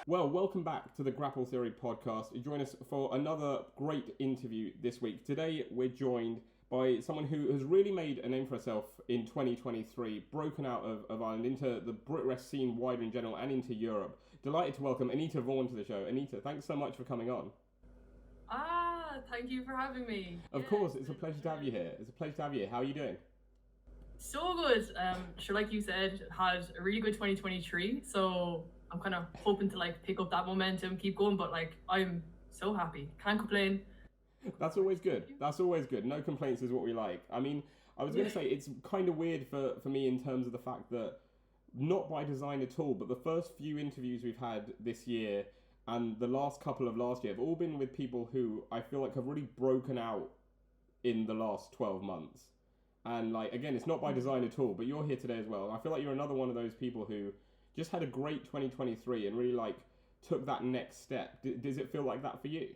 Well, welcome back to the Grapple Theory podcast. You join us for another great interview this week. Today, we're joined by someone who has really made a name for herself in 2023, broken out of Ireland into the Brit Rest scene wider in general and into Europe. Delighted to welcome Anita Vaughan to the show. Anita, thanks so much for coming on. Thank you for having me. Of course, it's a pleasure to have you here. It's a pleasure to have you here. How are you doing? So good. Sure, like you said, had a really good 2023. So I'm kind of hoping to pick up that momentum, keep going. But I'm so happy. Can't complain. That's always good. That's always good. No complaints is what we like. I mean, I was going to say it's kind of weird for me in terms of the fact that, not by design at all, but the first few interviews we've had this year and the last couple of last year have all been with people who I feel like have really broken out in the last 12 months. And again, it's not by design at all, but you're here today as well. And I feel like you're another one of those people who just had a great 2023 and really took that next step. Does it feel like that for you?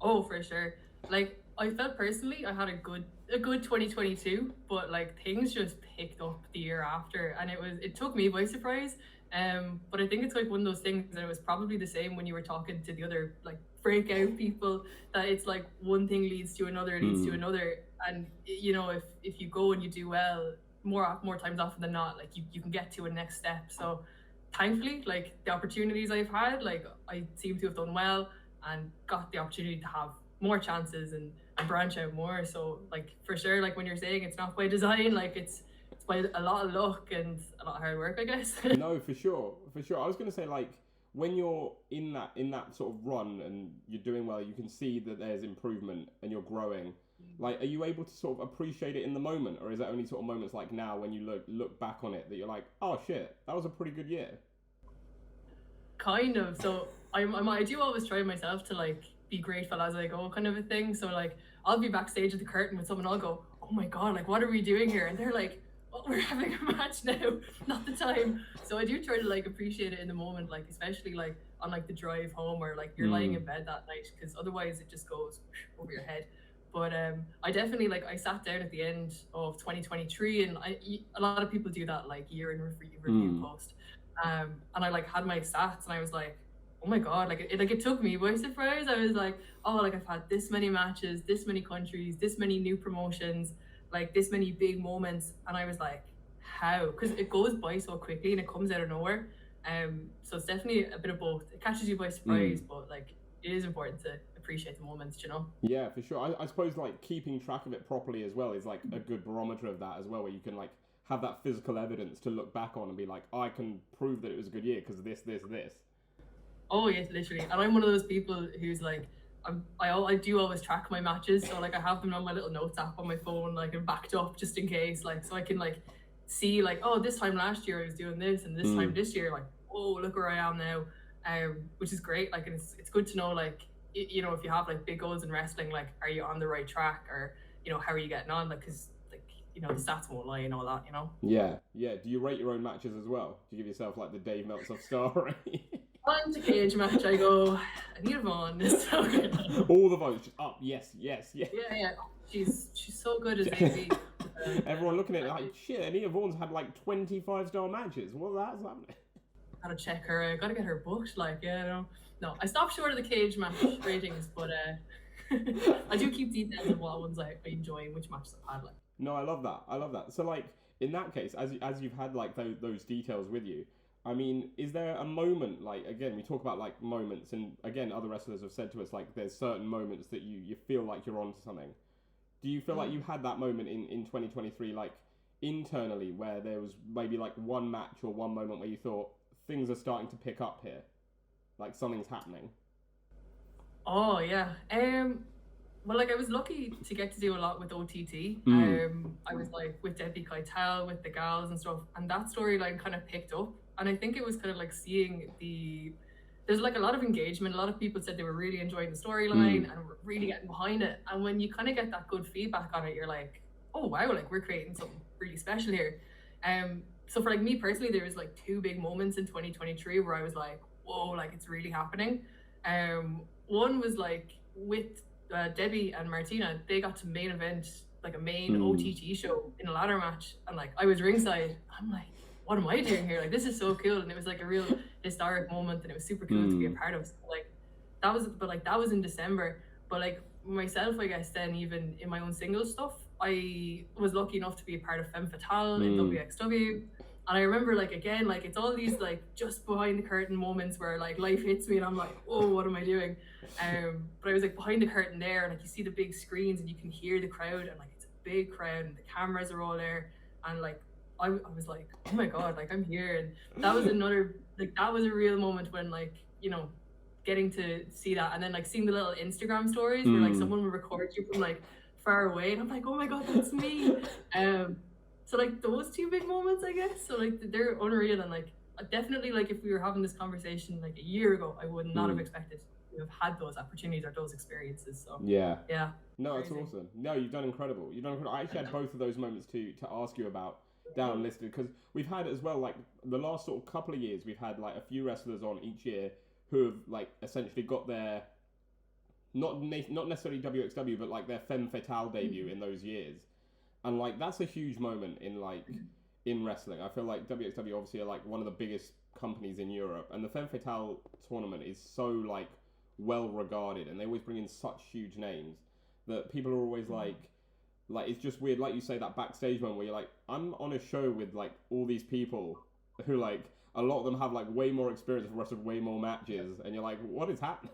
Oh, for sure. I felt personally I had a good 2022, but things just picked up the year after, and it took me by surprise. But I think it's one of those things, and it was probably the same when you were talking to the other breakout people, that it's one thing leads to another, and if you go and you do well, more times often than not, you can get to a next step. So thankfully, the opportunities I've had, I seem to have done well and got the opportunity to have more chances and branch out more. So for sure, when you're saying it's not by design, it's by a lot of luck and a lot of hard work, I guess. No, for sure. I was going to say, when you're in that sort of run and you're doing well, you can see that there's improvement and you're growing. Are you able to sort of appreciate it in the moment, or is that only sort of moments like now when you look back on it that you're like, oh shit, that was a pretty good year? Kind of. So I do always try myself to be grateful as I go, kind of a thing. So I'll be backstage at the curtain with someone, I'll go, oh my god, what are we doing here? And they're like, oh, we're having a match now, not the time. So I do try to appreciate it in the moment, especially on the drive home, or you're lying in bed that night, because otherwise it just goes over your head. But I definitely I sat down at the end of 2023, and a lot of people do that year in review post, and I had my stats, and I was like, oh my god, it took me by surprise. I was like, oh, I've had this many matches, this many countries, this many new promotions, this many big moments, and I was like, how? Because it goes by so quickly and it comes out of nowhere. So it's definitely a bit of both. It catches you by surprise, but it is important to appreciate the moments, Yeah, for sure. I suppose keeping track of it properly as well is a good barometer of that as well, where you can have that physical evidence to look back on and be like, I can prove that it was a good year because of this. Oh yes, literally. And I'm one of those people who's I do always track my matches, so I have them on my little notes app on my phone, and backed up just in case, so I can see oh, this time last year I was doing this, and this time this year, oh, look where I am now, which is great. And it's good to know, if you have big goals in wrestling, are you on the right track, or how are you getting on, because the stats won't lie and all that, Yeah. Do you rate your own matches as well? Do you give yourself the Dave Meltzer star rate? On to cage match, I go, Anita Vaughan is so good. All the votes just up. Yes. Yeah. She's so good as AB. Everyone looking at it shit, Anita Vaughan's had 25-star matches. What that's happening? Gotta check her. Gotta get her booked. No, I stopped short of the cage match ratings, but I do keep details of what ones I enjoy and which matches I've had. No, I love that. So in that case, as you've had those details with you, I mean, is there a moment, again, we talk about moments, and again, other wrestlers have said to us, there's certain moments that you feel like you're onto something. Do you feel like you had that moment in 2023, internally, where there was maybe one match or one moment where you thought things are starting to pick up here, something's happening? Oh yeah. Well, I was lucky to get to do a lot with OTT. I was with Debbie Keitel, with the gals and stuff, and that storyline kind of picked up. And I think it was kind of seeing there's a lot of engagement. A lot of people said they were really enjoying the storyline and were really getting behind it. And when you kind of get that good feedback on it, you're like, oh wow, we're creating something really special here. So for me personally, there was two big moments in 2023 where I was like, whoa, it's really happening. One was with Debbie and Martina, they got to main event a main OTT show in a ladder match, and I was ringside. I'm like, what am I doing here? Like, this is so cool. And it was like a real historic moment, and it was super cool to be a part of. So, like, that was in December. But like myself, I guess then even in my own singles stuff, I was lucky enough to be a part of Femme Fatale in WXW. And I remember, like, again, like, it's all these, like, just behind the curtain moments where, like, life hits me and I'm like, oh, what am I doing? But I was, like, behind the curtain there, and, like, you see the big screens and you can hear the crowd, and, like, it's a big crowd and the cameras are all there. And, like, I was like, oh my God, like, I'm here. And that was another, like, that was a real moment when, like, you know, getting to see that. And then, like, seeing the little Instagram stories where, like, someone would record you from, like, far away. And I'm like, oh my God, that's me. So, like, those two big moments, I guess. So, like, they're unreal. And, like, definitely, like, if we were having this conversation, like, a year ago, I would not have expected to have had those opportunities or those experiences. So, yeah. No, it's awesome. No, you've done incredible. I actually had both of those moments to ask you about down listed, because we've had as well, like, the last sort of couple of years, we've had, like, a few wrestlers on each year who have, like, essentially got their, not necessarily WXW, but, like, their Femme Fatale debut in those years. And, like, that's a huge moment in, like, in wrestling. I feel like WXW obviously are, like, one of the biggest companies in Europe. And the Femme Fatale tournament is so, like, well regarded. And they always bring in such huge names that people are always, like, it's just weird. Like you say, that backstage moment where you're like, I'm on a show with, like, all these people who, like, a lot of them have, like, way more experience, have wrestled way more matches. And you're like, what is happening?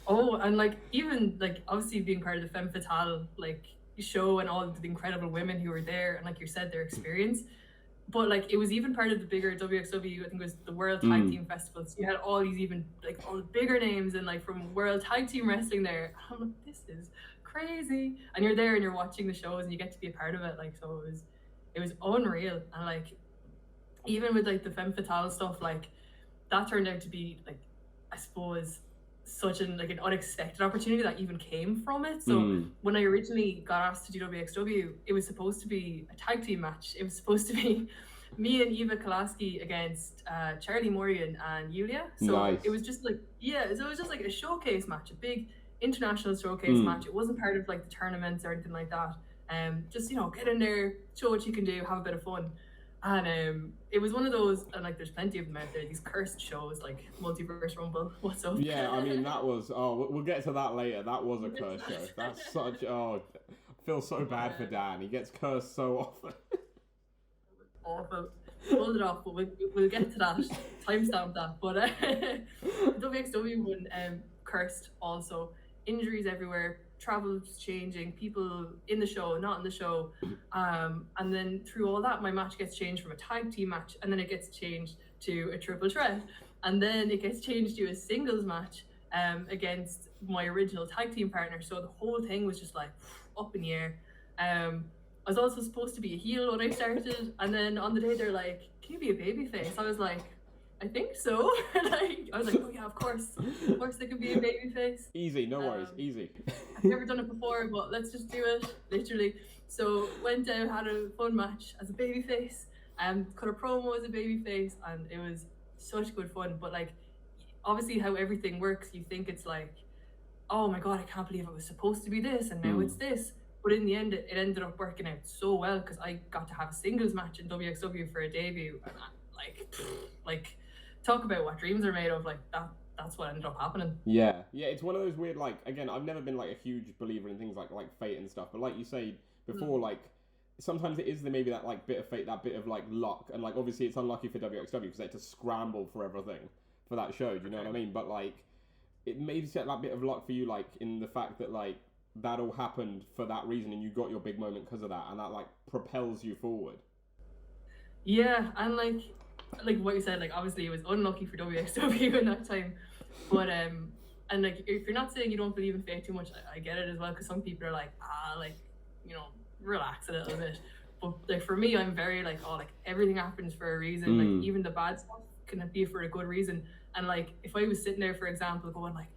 Oh, and, like, even, like, obviously being part of the Femme Fatale, like, show and all the incredible women who were there, and like you said, their experience. But like, it was even part of the bigger WXW, I think it was the World Tag Team Festival. So you had all these even, like, all the bigger names and, like, from World Tag Team Wrestling there. I'm like, this is crazy. And you're there and you're watching the shows and you get to be a part of it. Like, so it was unreal. And like, even with, like, the Femme Fatale stuff, like, that turned out to be, like, I suppose, such an unexpected opportunity that even came from it. So when I originally got asked to do WXW, it was supposed to be a tag team match. It was supposed to be me and Eva Kolaski against Charlie Morgan and Yulia. So it was just like, so it was just like a showcase match, a big international showcase match. It wasn't part of, like, the tournaments or anything like that. Just, you know, get in there, show what you can do, have a bit of fun. And it was one of those, and, like, there's plenty of them out there, these cursed shows like Multiverse Rumble. What's up? Yeah, I mean, that was, we'll get to that later. That was a cursed show. That's such, I feel so bad for Dan. He gets cursed so often. Awful. Pulled it off, but we'll get to that. Timestamp that. But WXW one, cursed also. Injuries everywhere. Travel's changing, people in the show, not in the show, and then through all that, my match gets changed from a tag team match, and then it gets changed to a triple threat, and then it gets changed to a singles match against my original tag team partner. So the whole thing was just, like, up in the air. I was also supposed to be a heel when I started, and then on the day they're like, can you be a babyface? I was like, I think so. Like, I was like, oh yeah, of course they could be a babyface. Easy, no worries, easy. I've never done it before, but let's just do it, literally. So went out, had a fun match as a babyface, cut a promo as a babyface, and it was such good fun. But, like, obviously how everything works, you think it's like, oh my God, I can't believe it was supposed to be this, and now it's this. But in the end, it ended up working out so well, because I got to have a singles match in WXW for a debut, and like talk about what dreams are made of. Like, that's what ended up happening. Yeah, it's one of those weird, like, again, I've never been, like, a huge believer in things like fate and stuff, but like you say before, like, sometimes it is maybe that, like, bit of fate, that bit of, like, luck, and, like, obviously it's unlucky for WXW because they had to scramble for everything for that show, do you know what I mean? But, like, it maybe set that bit of luck for you, like, in the fact that, like, that all happened for that reason and you got your big moment because of that, and that, like, propels you forward. Yeah, and like what you said, like, obviously it was unlucky for WXW in that time, but and, like, if you're not saying you don't believe in fate too much, I get it as well, because some people are like, like, you know, relax a little bit. But, like, for me, I'm very like, like, everything happens for a reason. Like, even the bad stuff can be for a good reason. And, like, if I was sitting there, for example, going like,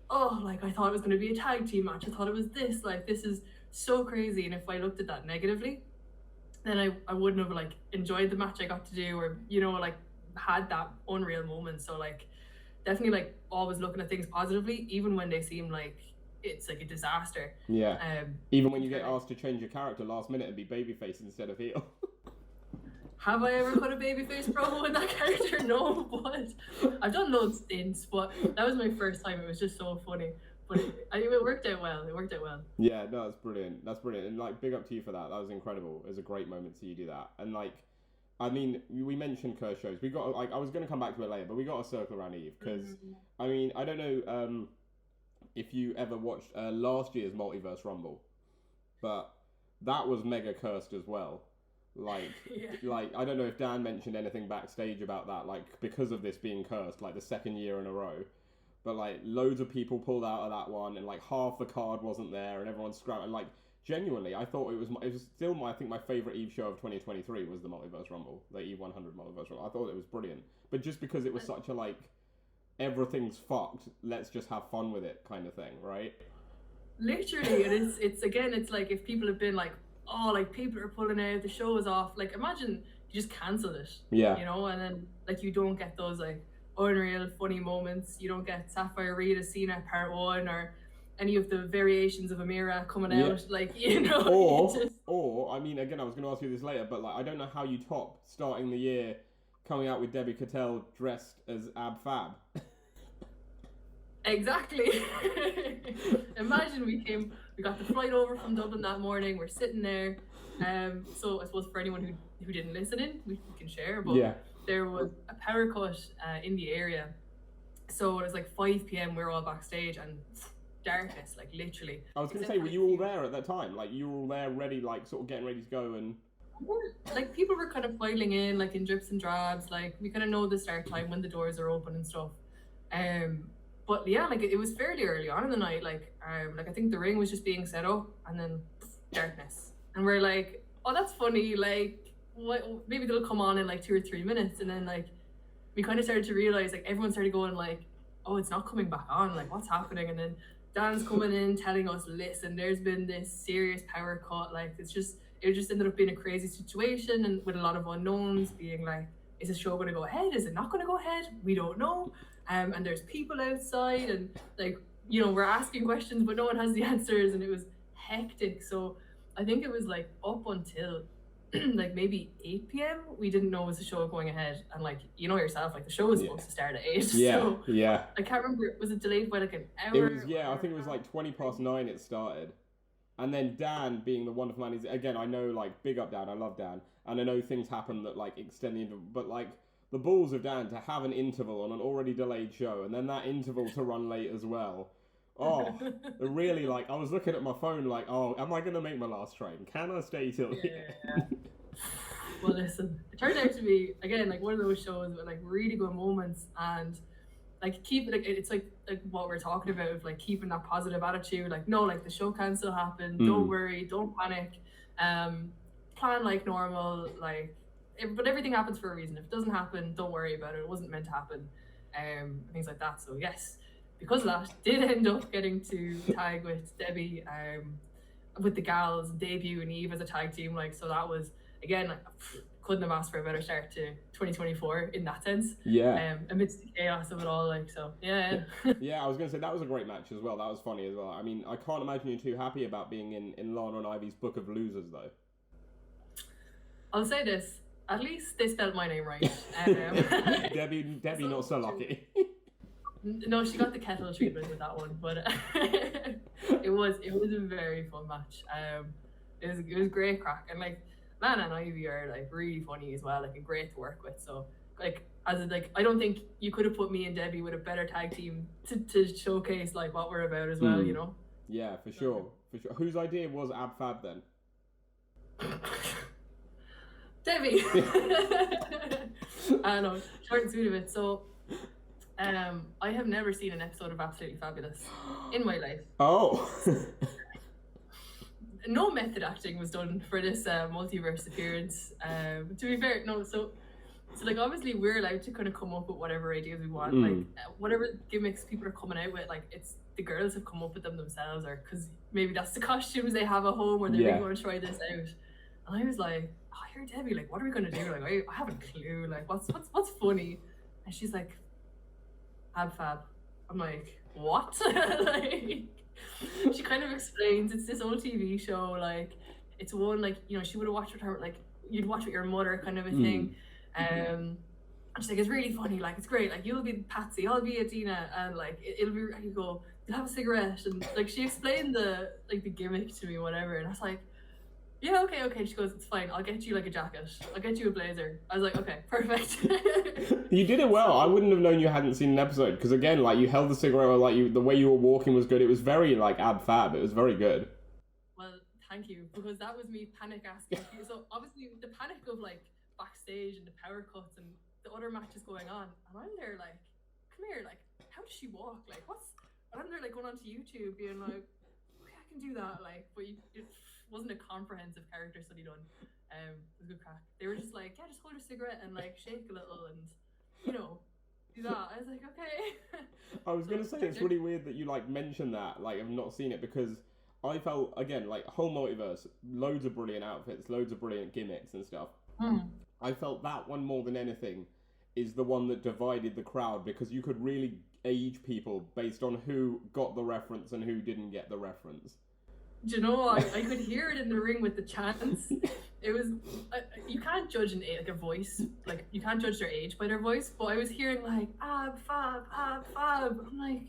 oh, like, I thought it was going to be a tag team match, I thought it was this, like, this is so crazy, and if I looked at that negatively, then I wouldn't have, like, enjoyed the match I got to do, or, you know, like, had that unreal moment. So, like, definitely, like, always looking at things positively, even when they seem like it's like a disaster. Yeah. Even when you get asked to change your character last minute and be babyface instead of heel. have I ever cut a babyface promo in that character? No, but I've done loads since, but that was my first time. It was just so funny. But it worked out well. Yeah, no, that's brilliant. That's brilliant. And like, big up to you for that. That was incredible. It was a great moment to see you do that. And like, I mean, we mentioned Kerr shows. We got, like, I was going to come back to it later, but we got to circle around Eve because, I mean, I don't know if you ever watched last year's Multiverse Rumble, but that was mega cursed as well. Like, like I don't know if Dan mentioned anything backstage about that, like, because of this being cursed, like the second year in a row. But like, loads of people pulled out of that one, and like half the card wasn't there, and everyone's scrambling. Like, genuinely, I thought it was still I think my favorite Eve show of 2023 was the Multiverse Rumble, the Eve 100 Multiverse Rumble. I thought it was brilliant, but just because it was such a like, everything's fucked, let's just have fun with it kind of thing, right? Literally, and it's again, it's like if people have been like, oh, like people are pulling out, the show is off. Like, imagine you just cancelled it, you know, and then like you don't get those like unreal funny moments. You don't get Sapphire Reed as Cena part 1 or any of the variations of Amira coming out, like, you know. Or I mean, again, I was going to ask you this later, but like, I don't know how you top starting the year coming out with Debbie Keitel dressed as Ab Fab. Exactly. Imagine we got the flight over from Dublin that morning. We're sitting there. So I suppose for anyone who didn't listen in, we can share. But there was a power cut in the area. So it was like 5 p.m. We were all backstage and darkness, like literally. I was going to say, were you all there at that time? Like, you were all there ready, like sort of getting ready to go and... Like, people were kind of filing in, like in drips and drabs. Like, we kind of know the start time when the doors are open and stuff. But yeah, like it was fairly early on in the night. Like I think the ring was just being set up, and then darkness. And we're like, oh, that's funny. Like, what? Maybe they'll come on in like 2 or 3 minutes. And then like we kind of started to realize, like, everyone started going like, oh, it's not coming back on. Like, what's happening? And then Dan's coming in telling us, listen, there's been this serious power cut. Like, it just ended up being a crazy situation, and with a lot of unknowns, being like, is the show going to go ahead? Is it not going to go ahead? We don't know. And there's people outside, and like, you know, we're asking questions, but no one has the answers, and it was hectic. So I think it was like up until like maybe 8 p.m. we didn't know was the show going ahead, and like, you know yourself, like the show was supposed to start at 8. So I can't remember, was it delayed by like an hour? It was, I think it was like 9:20 it started. And then Dan, being the wonderful man, is, again, I know, like, big up Dan, I love Dan, and I know things happen that like extend the interval, but like, the balls of Dan to have an interval on an already delayed show, and then that interval to run late as well. Oh, really, like, I was looking at my phone like, oh, am I going to make my last train? Can I stay till the end? Well, listen, it turned out to be, again, like one of those shows with like really good moments, and like it's like what we're talking about, of like keeping that positive attitude. Like, no, like the show can still happen. Don't worry, don't panic. Plan like normal, like, but everything happens for a reason. If it doesn't happen, don't worry about it. It wasn't meant to happen. Things like that. So yes, because of that, did end up getting to tag with Debbie, with the gals debut and Eve as a tag team. Like, so that was, again, like, couldn't have asked for a better start to 2024 in that sense. Amidst the chaos of it all, like, so yeah. I was gonna say that was a great match as well. That was funny as well. I mean, I can't imagine you're too happy about being in Lana and Ivy's book of losers though. I'll say this. At least they spelled my name right. Debbie, so not so lucky. No, she got the kettle treatment with that one, but it was a very fun match. It was great crack, and like, Lana and Ivy are like really funny as well, like, and great to work with. So like, I don't think you could have put me and Debbie with a better tag team to showcase like what we're about as well, you know. Yeah, for sure. Whose idea was Ab Fab then? Debbie. I know, short and sweet of it. So, I have never seen an episode of Absolutely Fabulous in my life. Oh. No method acting was done for this multiverse appearance. To be fair, no. So like, obviously we're allowed to kind of come up with whatever ideas we want, like whatever gimmicks people are coming out with. Like, it's the girls have come up with them themselves, or because maybe that's the costumes they have at home, or they're really going to try this out. And I was like, oh, you're Debbie, like, what are we gonna do? Like, I haven't a clue. Like, what's funny? And she's like, Ab Fab. I'm like, what? Like, she kind of explains it's this old TV show. Like, it's one, like, you know, she would have watched with her like you'd watch with your mother kind of a thing. And she's like, it's really funny, like it's great, like you'll be Patsy, I'll be Adina, and like it'll be, you go, you'll have a cigarette, and like she explained the gimmick to me, whatever, and I was like, yeah, okay. She goes, it's fine, I'll get you like a jacket, I'll get you a blazer. I was like, okay, perfect. You did it well. I wouldn't have known you hadn't seen an episode, because again, like you held the cigarette, like the way you were walking was good. It was very like Ab Fab. It was very good. Well, thank you, because that was me panic asking. So obviously the panic of like backstage and the power cuts and the other matches going on, and I'm there like, come here, like how does she walk, like what's, and I'm there like going onto YouTube being like, okay, I can do that, like, but it wasn't a comprehensive character study done. It was good crack. They were just like, yeah, just hold your cigarette and like shake a little and, you know, do that. I was like, okay. I was gonna say, it's really weird that you like mentioned that, like I've not seen it, because I felt, again, like whole multiverse, loads of brilliant outfits, loads of brilliant gimmicks and stuff. I felt that one more than anything is the one that divided the crowd, because you could really age people based on who got the reference and who didn't get the reference. Do you know, I could hear it in the ring with the chants. It was, you can't judge like a voice, like you can't judge their age by their voice, but I was hearing like, Ab Fab, Ab Fab. I'm like,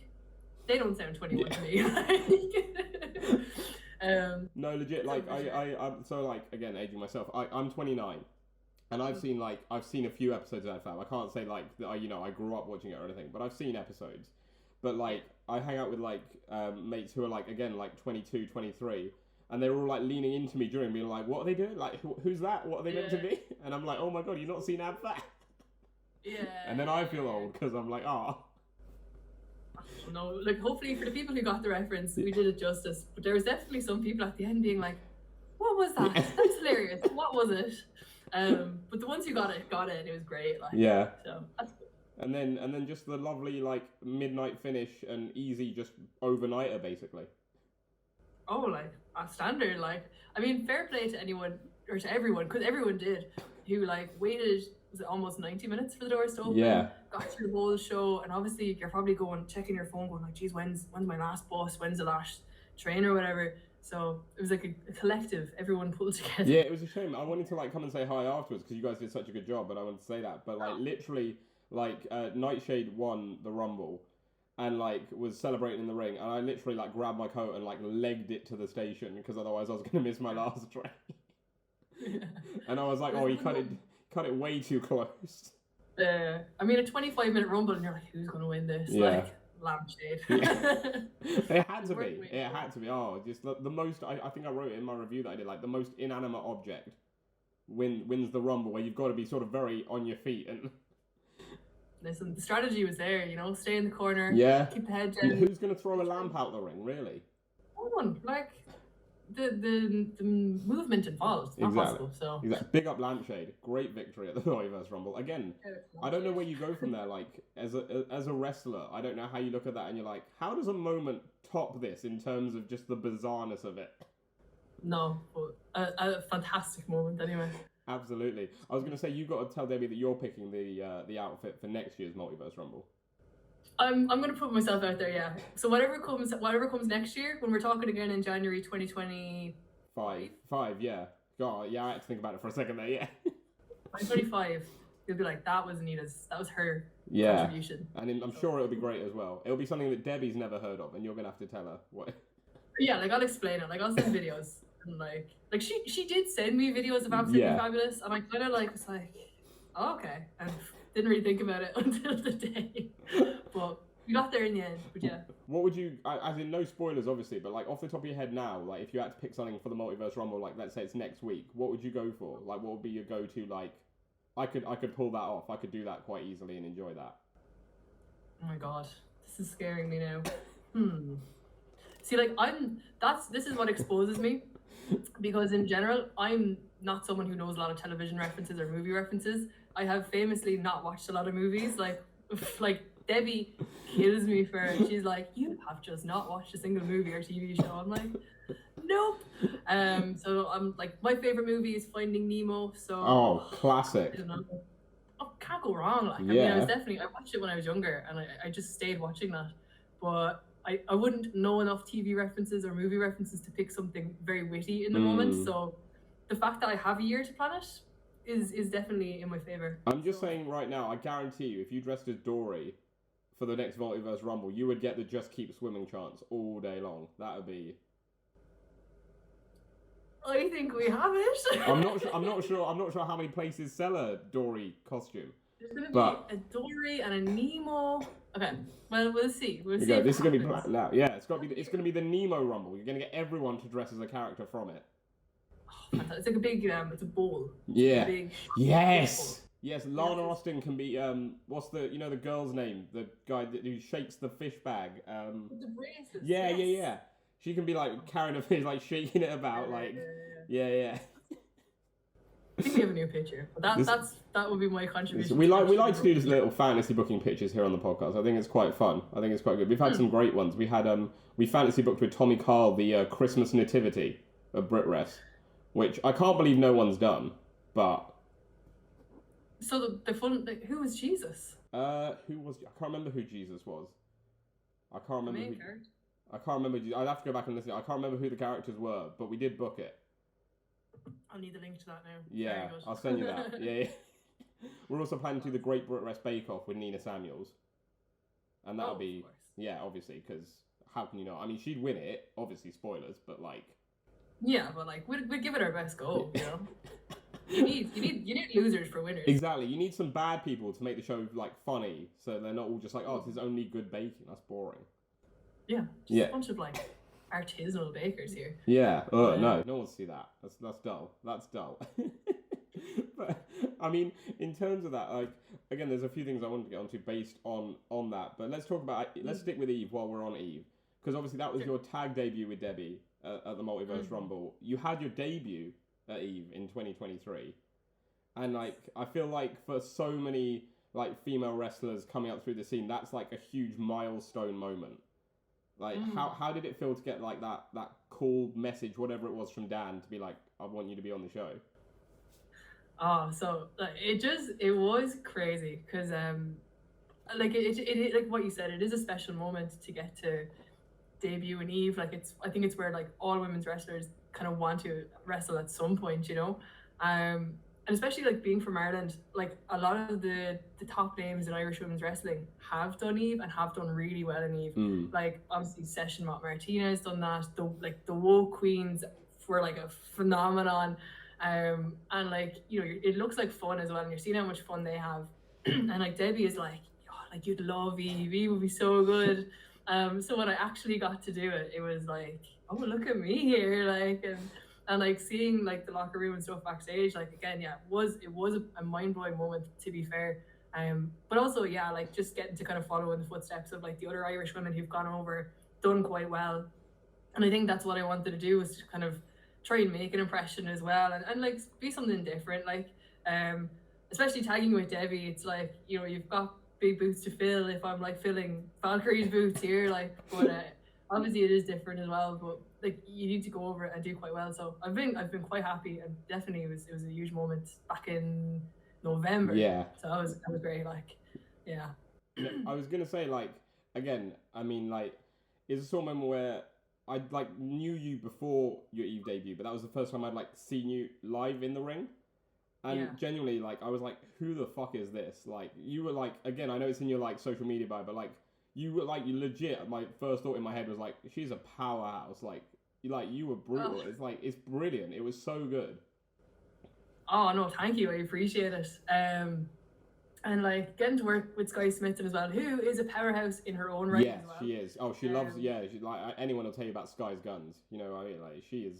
they don't sound 21 to me. No, legit, like I'm so like, again, aging myself, I'm 29. And I've seen a few episodes of Ab Fab. I can't say like you know, I grew up watching it or anything, but I've seen episodes. But like I hang out with like mates who are like, again, like 22, 23, and they were all like leaning into me during, being like, what are they doing? Like who's that? What are they meant to be? And I'm like, oh my god, you've not seen Ab Fab? Yeah. And then I feel old because I'm like, no, like hopefully for the people who got the reference, we did it justice. But there was definitely some people at the end being like, what was that? That's hilarious. What was it? But the ones who got it, and it was great. Like, yeah. So that's good. And then just the lovely like midnight finish and easy just overnighter basically. Oh, like a standard. Like, I mean, fair play to anyone or to everyone, because everyone did, who like waited, was it almost 90 minutes for the doors to open? Yeah. Got through the whole show, and obviously you're probably checking your phone, going like, geez, when's my last bus? When's the last train or whatever? So it was like a collective, everyone pulled together. Yeah, it was a shame. I wanted to like come and say hi afterwards because you guys did such a good job, but I wanted to say that. But like literally, like Nightshade won the Rumble and like was celebrating in the ring, and I literally like grabbed my coat and like legged it to the station because otherwise I was going to miss my last train. Yeah. And I was like, oh, you cut it way too close. I mean, a 25-minute Rumble, and you're like, who's going to win this? Yeah. Like, lampshade. Yeah. It had to be. It had to be. Oh, just the most. I think I wrote it in my review that I did. Like the most inanimate object wins the Rumble, where you've got to be sort of very on your feet and. Listen, the strategy was there. You know, stay in the corner. Yeah. Keep the head down. Who's going to throw a lamp out the ring? Really? No one. Like the movement involved. It's not possible. So. Exactly. Big up Lampshade. Great victory at the Multiverse Rumble. Again, I don't know where you go from there. Like as a wrestler, I don't know how you look at that and you're like, how does a moment top this in terms of just the bizarreness of it? No, but a fantastic moment anyway. Absolutely. I was going to say, you've got to tell Debbie that you're picking the outfit for next year's Multiverse Rumble. I'm going to put myself out there, yeah. So whatever comes next year, when we're talking again in January 2025. Five, yeah. God, yeah, I had to think about it for a second there, yeah. 2025, you'll be like, that was her contribution. And I'm sure it'll be great as well. It'll be something that Debbie's never heard of, and you're going to have to tell her what. Yeah, like I'll explain it. Like I'll send videos. And like she did send me videos of Absolutely Fabulous, and I kind of like was like, oh, okay, and didn't really think about it until the day, but we got there in the end. But yeah, what would you, as in no spoilers obviously, but like off the top of your head now, like if you had to pick something for the Multiverse Rumble, like let's say it's next week, what would you go for? Like what would be your go-to? Like I could pull that off. I could do that quite easily and enjoy that. Oh my god, this is scaring me now. See, like this is what exposes me. Because in general, I'm not someone who knows a lot of television references or movie references. I have famously not watched a lot of movies. Like Debbie kills me for it. She's like, you have just not watched a single movie or TV show. I'm like, nope. So I'm like, my favorite movie is Finding Nemo. So classic. I don't know. Oh, can't go wrong. Like, yeah. I mean, I watched it when I was younger, and I just stayed watching that. But I wouldn't know enough TV references or movie references to pick something very witty in the moment. So the fact that I have a year to plan it, is definitely in my favor. I'm just saying right now, I guarantee you, if you dressed as Dory for the next Multiverse Rumble, you would get the Just Keep Swimming chants all day long. That would be... I think we have it. I'm not sure how many places sell a Dory costume. There's gonna be a Dory and a Nemo. Okay, well, we'll see. We'll see. This is gonna be planned out. Yeah, it's gonna be the Nemo Rumble. You're gonna get everyone to dress as a character from it. Oh, it's like a big it's a bowl. Yeah. Big Yes. Yes. Lana Austin can be what's the the girl's name? The guy who shakes the fish bag. The braces. Yeah, yes. Yeah. She can be like carrying a fish, like shaking it about, yeah. I think we have a new picture. That would be my contribution. We like to do this little fantasy booking pictures here on the podcast. I think it's quite fun. I think it's quite good. We've had some great ones. We had we fantasy booked with Tommy Carl the Christmas Nativity of Brit Rest, which I can't believe no one's done. But so the fun, who was Jesus? Who was? I can't remember who Jesus was. I can't remember. I can't remember. I'd have to go back and listen. I can't remember who the characters were, but we did book it. I'll need the link to that now. Yeah, I'll send you that. Yeah. We're also planning to do the Great Brit Rest Bake Off with Nina Samuels, and that'll be obviously, because how can you not? I mean, she'd win it. Obviously, spoilers, but like. Yeah, but like we'd give it our best go, you know. You need losers for winners. Exactly. You need some bad people to make the show like funny, so they're not all just like, oh, this is only good baking. That's boring. Yeah. Just a bunch of like artisanal bakers here. Yeah. No one will see that. That's dull. That's dull. But I mean, in terms of that, like again, there's a few things I wanted to get onto based on that. But let's stick with Eve while we're on Eve, because obviously that was your tag debut with Debbie at the Multiverse Rumble. You had your debut at Eve in 2023, and like I feel like for so many like female wrestlers coming up through the scene, that's like a huge milestone moment. Like how did it feel to get like that cool message, whatever it was, from Dan to be like, I want you to be on the show? Oh, so like it was crazy because like it like what you said, it is a special moment to get to debut in Eve. Like I think it's where like all women's wrestlers kind of want to wrestle at some point, you know. And especially like being from Ireland, like a lot of the top names in Irish women's wrestling have done Eve and have done really well in Eve. Like obviously Session Mott Martinez done that. The Woke Queens were like a phenomenon. And like, you know, it looks like fun as well, and you're seeing how much fun they have. And like Debbie is like, oh, like you'd love Eve. Eve would be so good. So when I actually got to do it, it was like, oh, look at me here, like, and like seeing like the locker room and stuff backstage, like again, yeah, it was a mind-blowing moment, to be fair. But also, yeah, like just getting to kind of follow in the footsteps of like the other Irish women who've gone over, done quite well. And I think that's what I wanted to do, was to kind of try and make an impression as well, and like be something different. Like especially tagging with Debbie, it's like, you know, you've got big boots to fill if I'm like filling Valkyrie's boots here, like, but obviously it is different as well, but like you need to go over it and do quite well. So I've been quite happy, and definitely it was a huge moment back in November. Yeah. So that was great. Like, yeah. I was gonna say, like, again, I mean, like, it's a sort of moment where I like knew you before your Eve debut, but that was the first time I'd like seen you live in the ring. And genuinely, like, I was like, who the fuck is this? Like, you were like, again, I know it's in your like social media bio, but like, you were like, you legit, my first thought in my head was like, she's a powerhouse. Like you were brutal. It's like, it's brilliant. It was so good. Oh no, thank you. I appreciate it. And like getting to work with Sky Smith as well, who is a powerhouse in her own right. Yes, as well. she is. Oh, she loves. Yeah, she like anyone will tell you about Sky's guns. You know, I mean, like she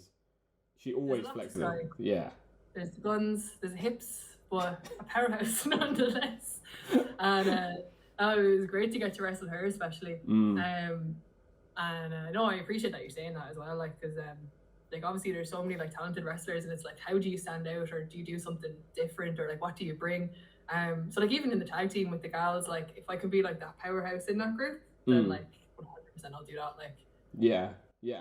always flexes. Yeah. There's the guns, there's the hips, but a powerhouse nonetheless. And it was great to get to wrestle her, especially. No, I appreciate that you're saying that as well, like, because like obviously there's so many like talented wrestlers, and it's like, how do you stand out, or do you do something different, or like what do you bring? So like even in the tag team with the gals, like if I could be like that powerhouse in that group, then like 100% I'll do that. Like yeah.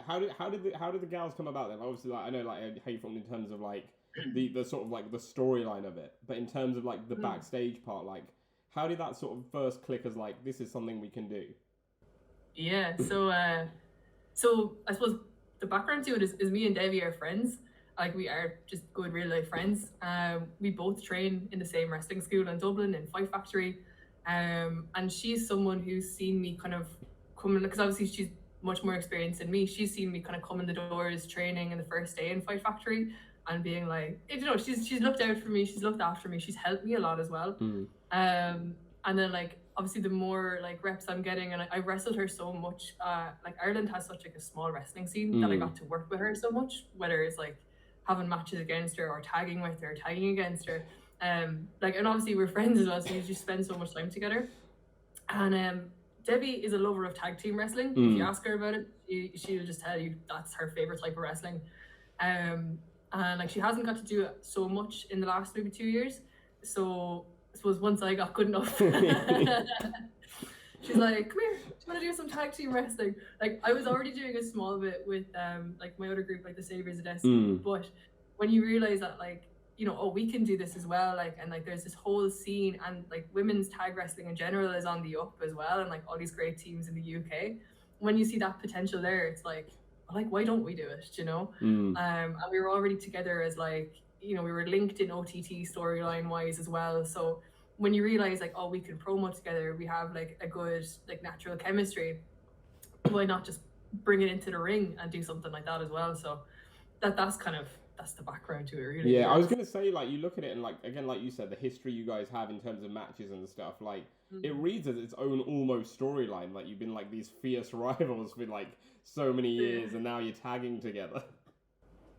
How did the gals come about then? Obviously, like I know like how you from in terms of like the sort of like the storyline of it, but in terms of like the backstage part, like how did that sort of first click as like, this is something we can do? Yeah. So I suppose the background to it is me and Debbie are friends, Like we are just good real life friends. We both train in the same wrestling school in Dublin in Fight Factory. And she's someone who's seen me kind of come in, because obviously she's much more experienced than me. She's seen me kind of come in the doors training in the first day in Fight Factory and being like, you know, she's looked out for me, she's looked after me, she's helped me a lot as well. And then like obviously the more like reps I'm getting, and I wrestled her so much, like Ireland has such like a small wrestling scene that I got to work with her so much, whether it's like having matches against her or tagging with her, tagging against her. Like, and obviously we're friends as well, so we just spend so much time together. And Debbie is a lover of tag team wrestling. If you ask her about it, she'll just tell you that's her favorite type of wrestling. And like she hasn't got to do it so much in the last maybe 2 years. So I suppose once I got good enough, she's like, come here, do you want to do some tag team wrestling? Like I was already doing a small bit with like my other group, like the Saviors of Destiny. But when you realize that like, you know, oh, we can do this as well, like, and like there's this whole scene, and like women's tag wrestling in general is on the up as well, and like all these great teams in the UK. When you see that potential there, it's like why don't we do it, you know? And we were already together as like, you know, we were linked in OTT storyline wise as well. So when you realize like, oh, we can promo together, we have like a good like natural chemistry, why not just bring it into the ring and do something like that as well? So that's the background to it, really. Yeah, I was gonna say, like, you look at it and like, again, like you said, the history you guys have in terms of matches and stuff, like it reads as its own almost storyline. Like you've been like these fierce rivals for like so many years, and now you're tagging together.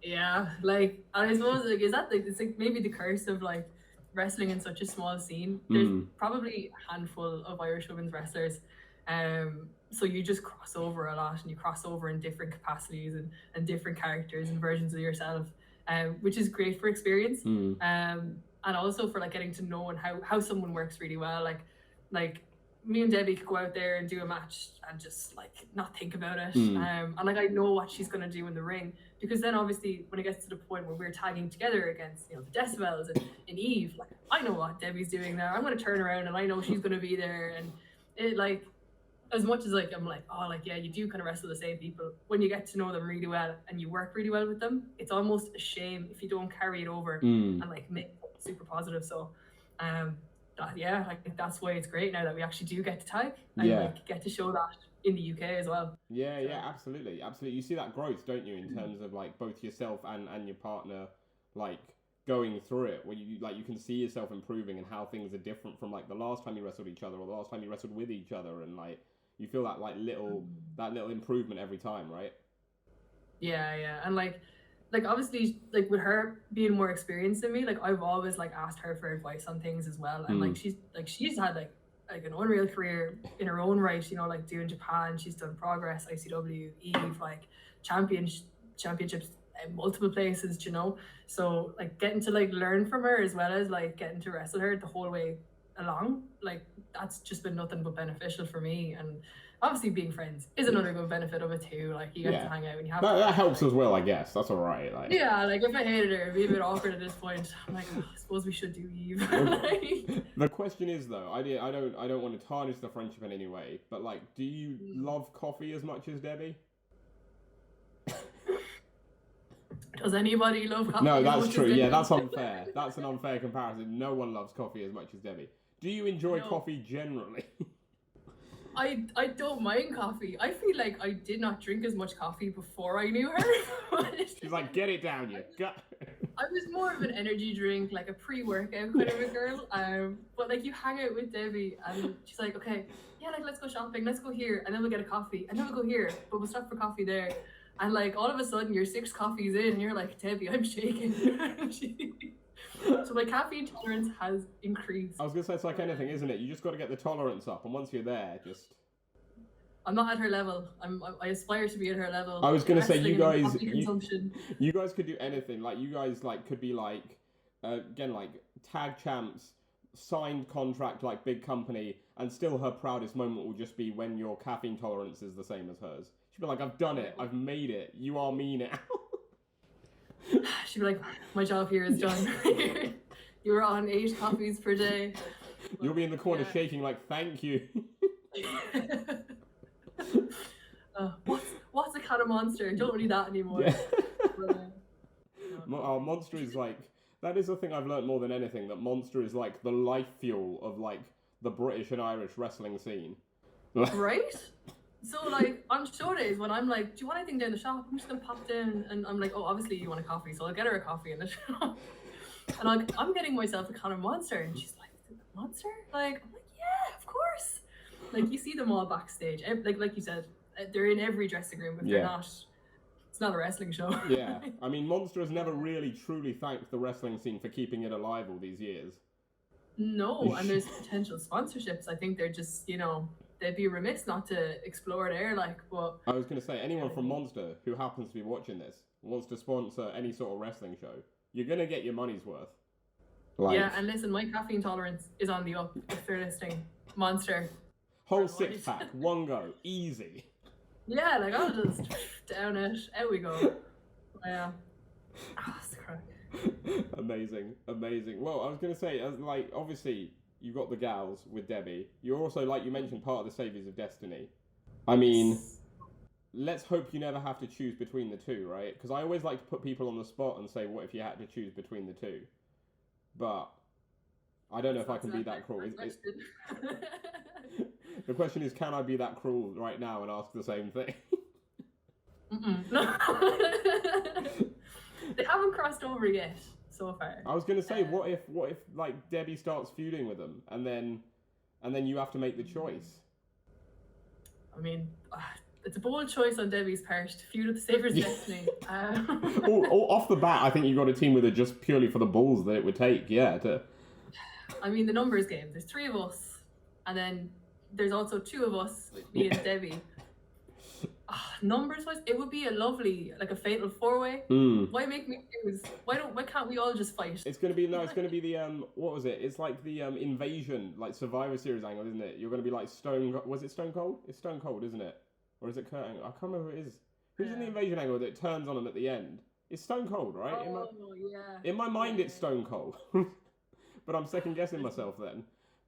Yeah, like, and I suppose like, is that like, it's like maybe the curse of like wrestling in such a small scene. There's probably a handful of Irish women's wrestlers, so you just cross over a lot, and you cross over in different capacities and different characters and versions of yourself, which is great for experience, and also for like getting to know and how someone works really well. Like me and Debbie could go out there and do a match and just like not think about it, and like I know what she's gonna do in the ring, because then obviously when it gets to the point where we're tagging together against, you know, the Decibels and Eve, like I know what Debbie's doing there. I'm gonna turn around and I know she's gonna be there, and it like, as much as like I'm like, oh, like yeah, you do kind of wrestle the same people, when you get to know them really well and you work really well with them, it's almost a shame if you don't carry it over and like make it super positive. So yeah, like that's why it's great now that we actually do get to tag and like get to show that in the UK as well. Yeah, absolutely. You see that growth, don't you, in terms of like both yourself and your partner, like going through it, where you like you can see yourself improving and how things are different from like the last time you wrestled each other or the last time you wrestled with each other, and like you feel that like little improvement every time, right? Yeah, and like obviously like with her being more experienced than me, like I've always like asked her for advice on things as well, and like she's had like an unreal career in her own right, you know, like doing Japan, she's done Progress, ICW, Eve, like championships in multiple places, you know. So like getting to like learn from her as well as like getting to wrestle her the whole way along, like that's just been nothing but beneficial for me. And obviously being friends is another good benefit of it too. Like you get to hang out and you have that helps as well, I guess. That's all right. Like like if I hated her, it'd be a bit awkward at this point. I'm like, oh, I suppose we should do Eve. The question is though, I don't want to tarnish the friendship in any way, but like, do you love coffee as much as Debbie? Does anybody love coffee? No, that's true. Yeah, that's unfair. That's an unfair comparison. No one loves coffee as much as Debbie. Do you enjoy coffee generally? I don't mind coffee. I feel like I did not drink as much coffee before I knew her. She's like, get it down, you gut. I was more of an energy drink, like a pre-workout kind of a girl. But like you hang out with Debbie and she's like, okay, yeah, like let's go shopping, let's go here, and then we'll get a coffee, and then we'll go here, but we'll stop for coffee there. And like all of a sudden you're 6 coffees in and you're like, Debbie, I'm shaking. So my caffeine tolerance has increased. I was gonna say, it's like anything, isn't it? You just got to get the tolerance up, and once you're there, just. I'm not at her level. I aspire to be at her level. I was gonna say, you guys could do anything. Like you guys like could be like, again, like tag champs, signed contract, like big company, and still her proudest moment will just be when your caffeine tolerance is the same as hers. She'd be like, I've done it, I've made it. You are me now. She'd be like, my job here is done. You were on 8 coffees per day. You'll be in the corner shaking like, thank you. What's a can of Monster? Don't need that anymore. Yeah. Monster is like, that is the thing I've learned more than anything, that Monster is like the life fuel of like the British and Irish wrestling scene. Right? So like on show days when I'm like, do you want anything down the shop? I'm just gonna pop down, and I'm like, oh, obviously you want a coffee, so I'll get her a coffee in the shop. And I'm getting myself a can of Monster, and she's like, Monster? Like, I'm like, yeah, of course. Like you see them all backstage, like you said, they're in every dressing room. If they're not, it's not a wrestling show. Yeah, I mean, Monster has never really truly thanked the wrestling scene for keeping it alive all these years. No, and there's potential sponsorships. I think they're just, they'd be remiss not to explore there, like, but... I was going to say, anyone from Monster who happens to be watching this wants to sponsor any sort of wrestling show, you're going to get your money's worth. Like, yeah, and listen, my caffeine tolerance is on the up if they're listening. Monster. Whole 6-pack, one go, easy. Yeah, like, I'll just down it, out we go. Yeah. It's crack. Amazing. Well, I was going to say, like, obviously... You've got the gals with Debbie. You're also, like you mentioned, part of the Saviors of Destiny. I mean, let's hope you never have to choose between the two, right? Because I always like to put people on the spot and say, what if you had to choose between the two? But I don't know if I can be that cruel. The question is, can I be that cruel right now and ask the same thing? No. They haven't crossed over yet. So far. I was gonna say, what if like Debbie starts feuding with them, and then you have to make the choice. I mean, it's a bold choice on Debbie's part to feud with the Saviors of Destiny. Off the bat, I think you got a team with her just purely for the balls that it would take. Yeah. I mean, the numbers game. There's 3 of us, and then there's also 2 of us, me and Debbie. Numbers wise, it would be a lovely, like a fatal 4-way. Why make me choose? Why can't we all just fight? It's gonna be the what was it? It's like the Invasion, like Survivor Series angle, isn't it? You're gonna be like was it Stone Cold? It's Stone Cold, isn't it? Or is it Kurt Angle? I can't remember who it is. Who's in the Invasion angle that turns on him at the end? It's Stone Cold, right? In my mind, it's Stone Cold. But I'm second guessing myself then.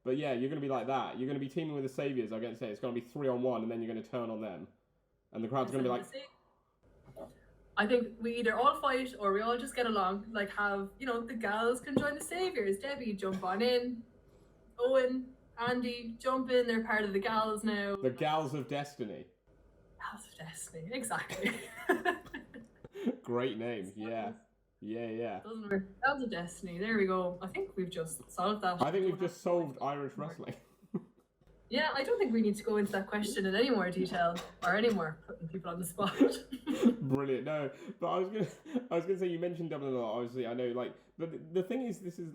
But yeah, you're gonna be like that. You're gonna be teaming with the Saviors. I'm gonna say it's gonna be 3-on-1, and then you're gonna turn on them. And the crowd's going to be like... I think we either all fight or we all just get along. Like have, the gals can join the Saviors. Debbie, jump on in. Owen, Andy, jump in. They're part of the gals now. The Gals of Destiny. Gals of Destiny, exactly. Great name, yeah. Doesn't work. Gals of Destiny, there we go. I think we've just solved that. I think we've just solved Irish wrestling. Yeah, I don't think we need to go into that question in any more detail or any more putting people on the spot. Brilliant. No, but I was gonna say, you mentioned Dublin a lot. Obviously, I know. Like, but the thing is, this is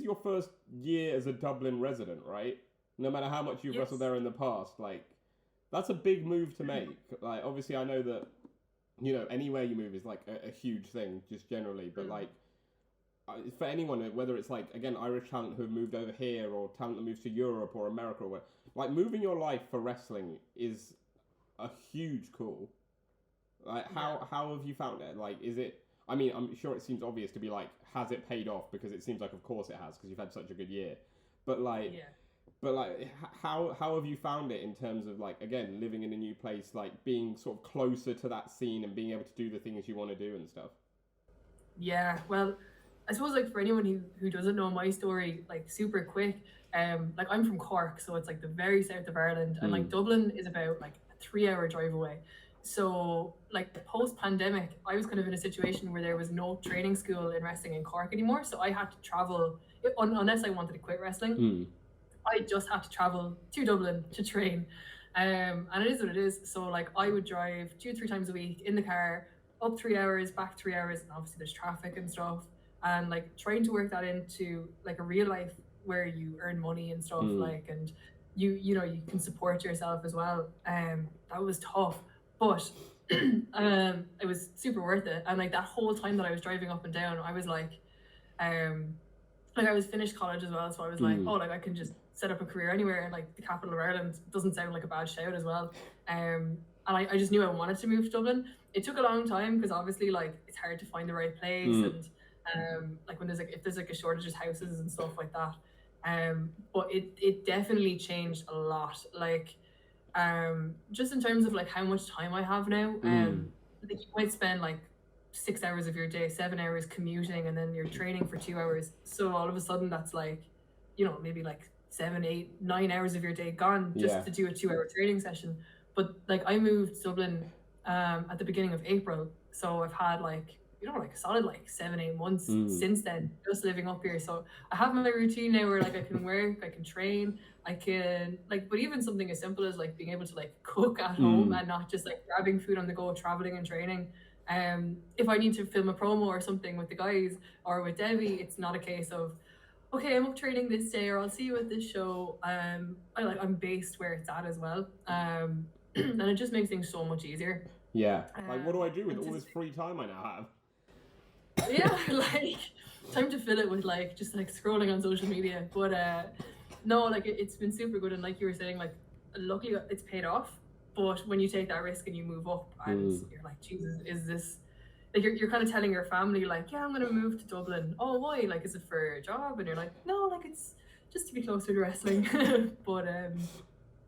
your first year as a Dublin resident, right? No matter how much you've wrestled there in the past, like, that's a big move to make. Like, obviously, I know that anywhere you move is like a huge thing, just generally. But like, for anyone, whether it's like, again, Irish talent who have moved over here or talent that moves to Europe or America or whatever, like, moving your life for wrestling is a huge call. Like, how have you found it? Like, is it, I mean, I'm sure it seems obvious to be like, has it paid off? Because it seems like, of course it has, because you've had such a good year. But like, how have you found it in terms of, like, again, living in a new place, like being sort of closer to that scene and being able to do the things you want to do and stuff? Yeah, well, I suppose, like, for anyone who doesn't know my story, like, super quick, like, I'm from Cork, so it's like the very south of Ireland, and like Dublin is about like a 3-hour drive away. So like post-pandemic, I was kind of in a situation where there was no training school in wrestling in Cork anymore, so I had to travel, unless I wanted to quit wrestling, I just had to travel to Dublin to train. And it is what it is. So like I would drive 2-3 times a week in the car, up 3 hours, back 3 hours, and obviously there's traffic and stuff. And like trying to work that into like a real life where you earn money and stuff, like, and you can support yourself as well. That was tough, but it was super worth it. And like that whole time that I was driving up and down, I was like I was finished college as well, so I was like, oh, like I can just set up a career anywhere, and like the capital of Ireland doesn't sound like a bad shout as well. And I just knew I wanted to move to Dublin. It took a long time because obviously like it's hard to find the right place, and like when there's like, if there's like a shortage of houses and stuff like that. But it definitely changed a lot. Like just in terms of like how much time I have now, like you might spend like 6 hours of your day, 7 hours commuting, and then you're training for 2 hours. So all of a sudden that's like, you know, maybe like 7, 8, 9 hours of your day gone just to do a 2 hour training session. But like I moved to Dublin at the beginning of April. So I've had like, you know, like a solid like 7, 8 months since then, just living up here. So I have my routine now where like I can work, I can train, I can like, but even something as simple as like being able to like cook at home and not just like grabbing food on the go, traveling and training. If I need to film a promo or something with the guys or with Debbie, it's not a case of, okay, I'm up training this day, or I'll see you at this show. I'm based where it's at as well. And it just makes things so much easier. Yeah. Like, what do I do with all this free time I now have? Yeah, like time to fill it with like just like scrolling on social media. But no, like it's been super good, and like you were saying, like luckily it's paid off. But when you take that risk and you move up, and you're like, Jesus, is this like you're kind of telling your family like, yeah, I'm gonna move to Dublin. Oh, why? Like, is it for a job? And you're like, no, like it's just to be closer to wrestling. But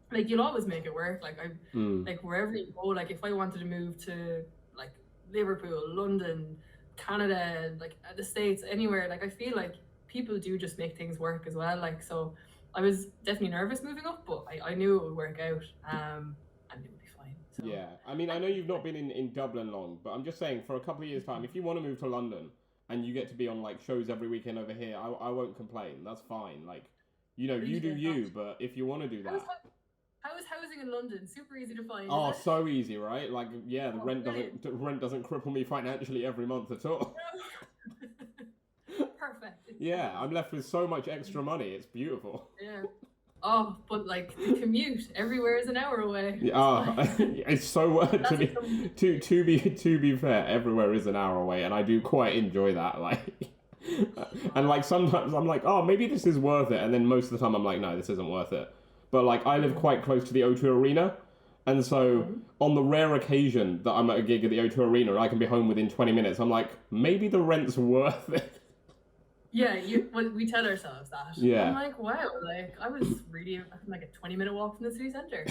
like you'll always make it work. Like like wherever you go, like if I wanted to move to like Liverpool, London, Canada, like the States, anywhere, like I feel like people do just make things work as well. Like, so I was definitely nervous moving up, but I knew it would work out, and it would be fine. So. Yeah, I mean, I know you've not been in Dublin long, but I'm just saying, for a couple of years' time, if you want to move to London and you get to be on like shows every weekend over here, I won't complain. That's fine. Like, you know, you do you, but if you want to do that. How is housing in London? Super easy to find. Oh, so easy, right? Like, yeah, the rent doesn't cripple me financially every month at all. Perfect. Yeah, I'm left with so much extra money. It's beautiful. Yeah. Oh, but like the commute everywhere is an hour away. Yeah, it's so to be fair, everywhere is an hour away, and I do quite enjoy that. Like, and like sometimes I'm like, oh, maybe this is worth it, and then most of the time I'm like, no, this isn't worth it. But like I live quite close to the O2 Arena, and so on the rare occasion that I'm at a gig at the O2 Arena and I can be home within 20 minutes, I'm like, maybe the rent's worth it. Yeah, we tell ourselves that. Yeah. I'm like, wow, like I was really like a 20-minute walk from the city centre.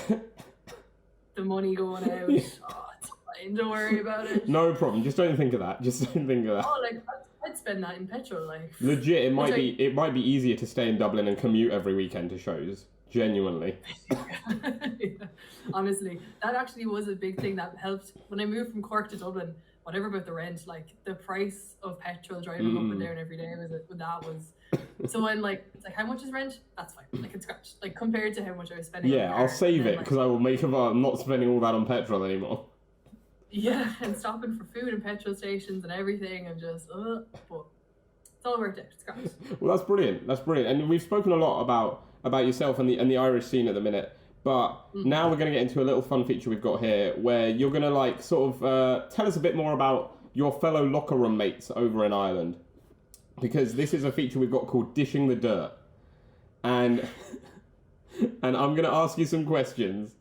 The money going out, oh, it's fine, don't worry about it. No problem, just don't think of that. Oh, like I'd spend that in petrol, like. Legit, it might be easier to stay in Dublin and commute every weekend to shows. Genuinely. Yeah. Honestly, that actually was a big thing that helped when I moved from Cork to Dublin. Whatever about the rent, like the price of petrol driving up and down every day was so when like it's like, how much is rent? That's fine. I can scratch like compared to how much I was spending. Yeah, I'll save it because I will make about not spending all that on petrol anymore. Yeah, and stopping for food and petrol stations and everything, and just but it's all worked out. It's great. Well, that's brilliant. And we've spoken a lot about yourself and the Irish scene at the minute. But now we're going to get into a little fun feature we've got here where you're going to like sort of tell us a bit more about your fellow locker room mates over in Ireland. Because this is a feature we've got called Dishing the Dirt. And I'm going to ask you some questions.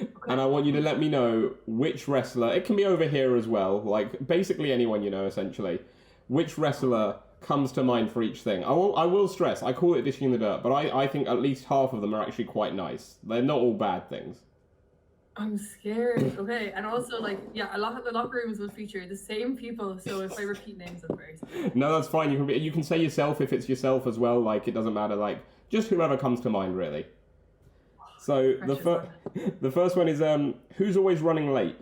Okay. And I want you to let me know which wrestler, it can be over here as well, like basically anyone you know essentially, which wrestler comes to mind for each thing. I will stress, I call it Dishing the Dirt, but I think at least half of them are actually quite nice. They're not all bad things. I'm scared. Okay, and also like, yeah, a lot of the locker rooms will feature the same people, so if I repeat names, I'm very sorry. No, that's fine. You can say yourself if it's yourself as well. Like, it doesn't matter. Like, just whoever comes to mind, really. So the first one is who's always running late?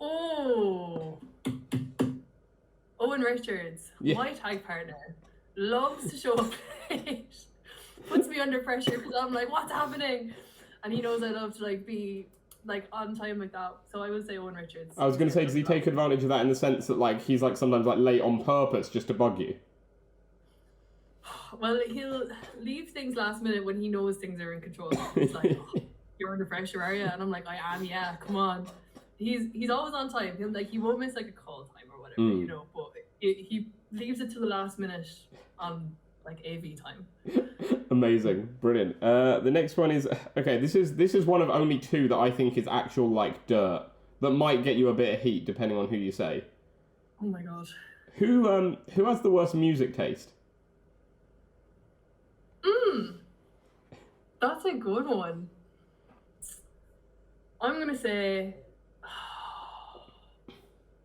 Oh. Owen Richards, yeah. My tag partner, loves to show up late, puts me under pressure because I'm like, what's happening? And he knows I love to like be like on time like that. So I would say Owen Richards. I was going to say, does he take advantage of that in the sense that like he's like sometimes like late on purpose just to bug you? Well, he'll leave things last minute when he knows things are in control. He's like, oh, you're under pressure, are you? And I'm like, I am, yeah, come on. He's always on time. He won't miss like a call time or whatever, you know, but he leaves it to the last minute on like AV time. Amazing, brilliant. The next one is okay. This is one of only two that I think is actual like dirt that might get you a bit of heat depending on who you say. Oh my god. Who has the worst music taste? That's a good one. I'm gonna say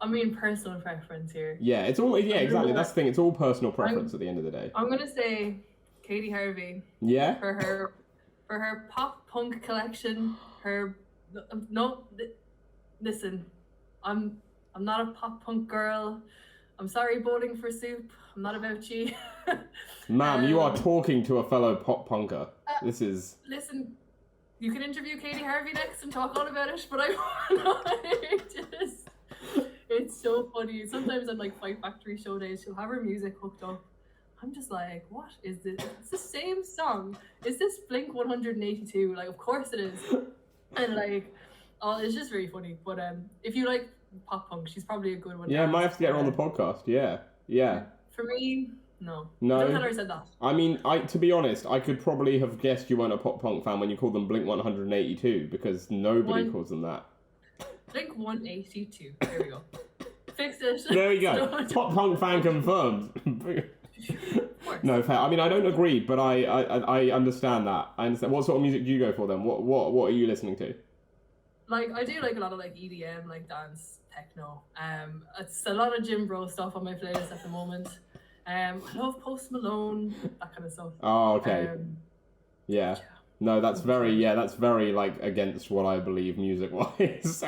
I mean, personal preference here. Yeah, it's all. Yeah, exactly. That's the thing. It's all personal preference at the end of the day. I'm gonna say Katie Harvey. Yeah. For her pop punk collection. Listen, I'm not a pop punk girl. I'm sorry, Bowling for Soup. I'm not about you. Ma'am, you are talking to a fellow pop punker. This is. Listen, you can interview Katie Harvey next and talk all about it, but it's so funny. Sometimes on like Fight Factory show days, she'll have her music hooked up. I'm just like, what is this? It's the same song. Is this Blink 182? Like, of course it is. And like, oh, it's just very funny. But if you like pop punk, she's probably a good one. Yeah, might have to get her on the podcast. Yeah. For me, no. No. Don't tell her I said that. I mean, to be honest, I could probably have guessed you weren't a pop punk fan when you called them Blink 182 because nobody calls them that. Blink 182. There we go. Fix it. There we go. Pop punk fan confirmed. No, fair. I mean, I don't agree, but I understand that. I understand. What sort of music do you go for then? What are you listening to? Like, I do like a lot of like EDM, like dance, techno. It's a lot of gym bro stuff on my playlist at the moment. I love Post Malone, that kind of stuff. Oh, okay. Yeah. No, that's very like against what I believe music-wise.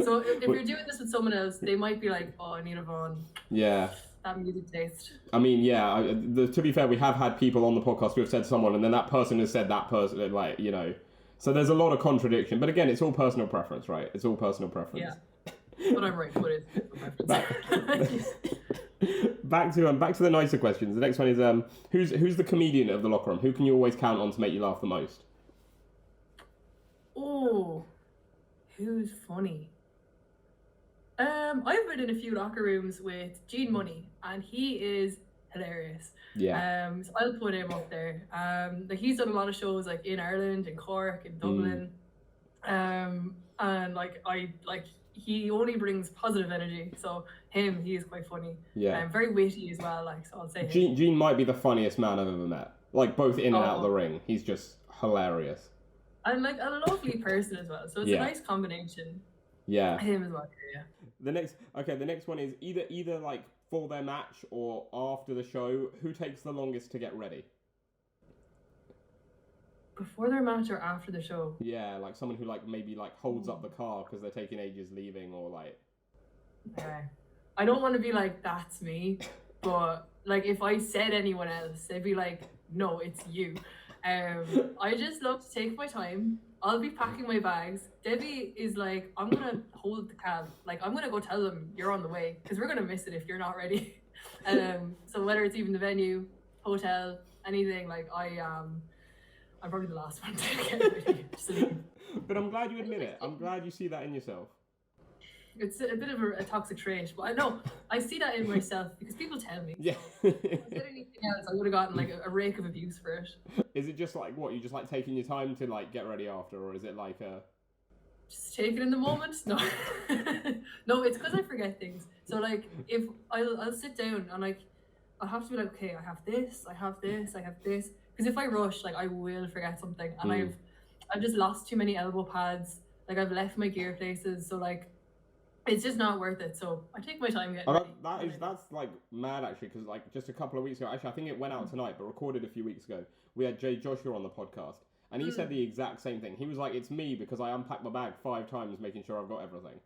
So if you're doing this with someone else, they might be like, oh, Anita Vaughan. Yeah. That music taste. I mean, yeah, to be fair, we have had people on the podcast who have said someone, and then that person has said that person, like, you know. So there's a lot of contradiction. But again, it's all personal preference, right? It's all personal preference. Yeah. But I'm right, but it's preference. Back to the nicer questions. The next one is, who's the comedian of the locker room? Who can you always count on to make you laugh the most? Oh, who's funny? I've been in a few locker rooms with Gene Money, and he is hilarious. Yeah. So I'll put him up there. Like he's done a lot of shows like in Ireland, in Cork, in Dublin. And he only brings positive energy. So he is quite funny. Yeah. Very witty as well. Like, so I'll say him. Gene might be the funniest man I've ever met. Like both in and out of the ring. He's just hilarious. And like a lovely person as well. So it's a nice combination. Yeah. Him as well. Yeah. The next one is either like for their match or after the show, who takes the longest to get ready? Before their match or after the show? Yeah, like someone who like maybe like holds up the car because they're taking ages leaving or like. I don't want to be like, that's me, but like if I said anyone else, they'd be like, no, it's you. I just love to take my time. I'll be packing my bags. Debbie is like, I'm gonna hold the cab. Like, I'm gonna go tell them you're on the way because we're gonna miss it if you're not ready. So whether it's even the venue, hotel, anything, like I'm probably the last one to get ready. But I'm glad you admit it. I'm glad you see that in yourself. It's a bit of a toxic trait, but I know I see that in myself because people tell me. Yeah. If I said anything else, I would have gotten like a rake of abuse for it. Is it just like what you just like taking your time to like get ready after, or is it like just take it in the moment? No, no, it's because I forget things. So like if I'll sit down and like I'll have to be like, okay, I have this. Because if I rush, like I will forget something, and I've just lost too many elbow pads. Like I've left my gear places, so like. It's just not worth it, so I take my time getting ready. That's like mad actually, because like just a couple of weeks ago, actually I think it went out tonight, but recorded a few weeks ago, we had Jay Joshua on the podcast, and he said the exact same thing. He was like, it's me because I unpacked my bag 5 times making sure I've got everything.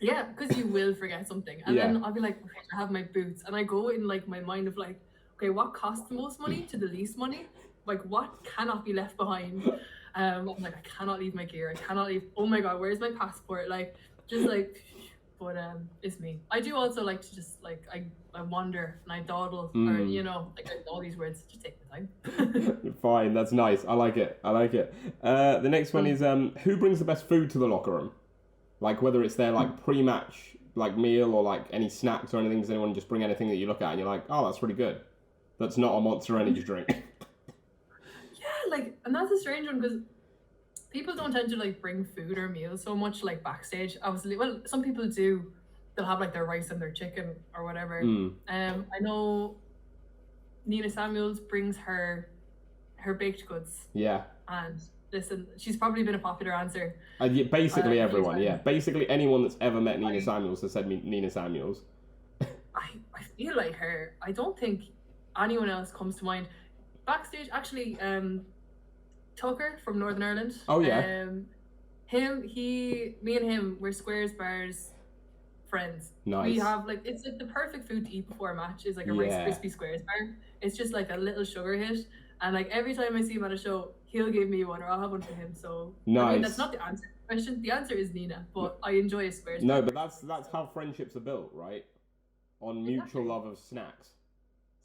Yeah, because you will forget something, and then I'll be like, okay, I have my boots, and I go in like my mind of like, okay, what costs the most money to the least money? Like what cannot be left behind? I'm like, I cannot leave my gear, I cannot leave, oh my god, where's my passport? Like, just like, but it's me. I do also like to just like I wander and I dawdle, or you know, like all these words. Just take the time. Fine, that's nice. I like it. The next one is who brings the best food to the locker room? Like whether it's their like pre-match like meal or like any snacks or anything. Does anyone just bring anything that you look at and you're like, oh, that's really good. That's not a Monster Energy drink. Yeah, like, and that's a strange one because. People don't tend to like bring food or meals so much like backstage. Obviously, well, some people do. They'll have like their rice and their chicken or whatever. I know Nina Samuels brings her baked goods. Yeah. And listen, she's probably been a popular answer. Yeah, basically everyone, anytime. yeah. Basically anyone that's ever met Nina Samuels has said Nina Samuels. I feel like her. I don't think anyone else comes to mind. Backstage, actually, Tucker from Northern Ireland. Oh, yeah. Me and him, we're Squares Bars friends. Nice. We have like, it's like the perfect food to eat before a match is like a Rice Krispie Squares bar. It's just like a little sugar hit. And like every time I see him at a show, he'll give me one or I'll have one for him. So nice. I mean, that's not the answer to the question. The answer is Nina, but I enjoy a Squares bar. No, but that's how friendships are built, right? On mutual love of snacks.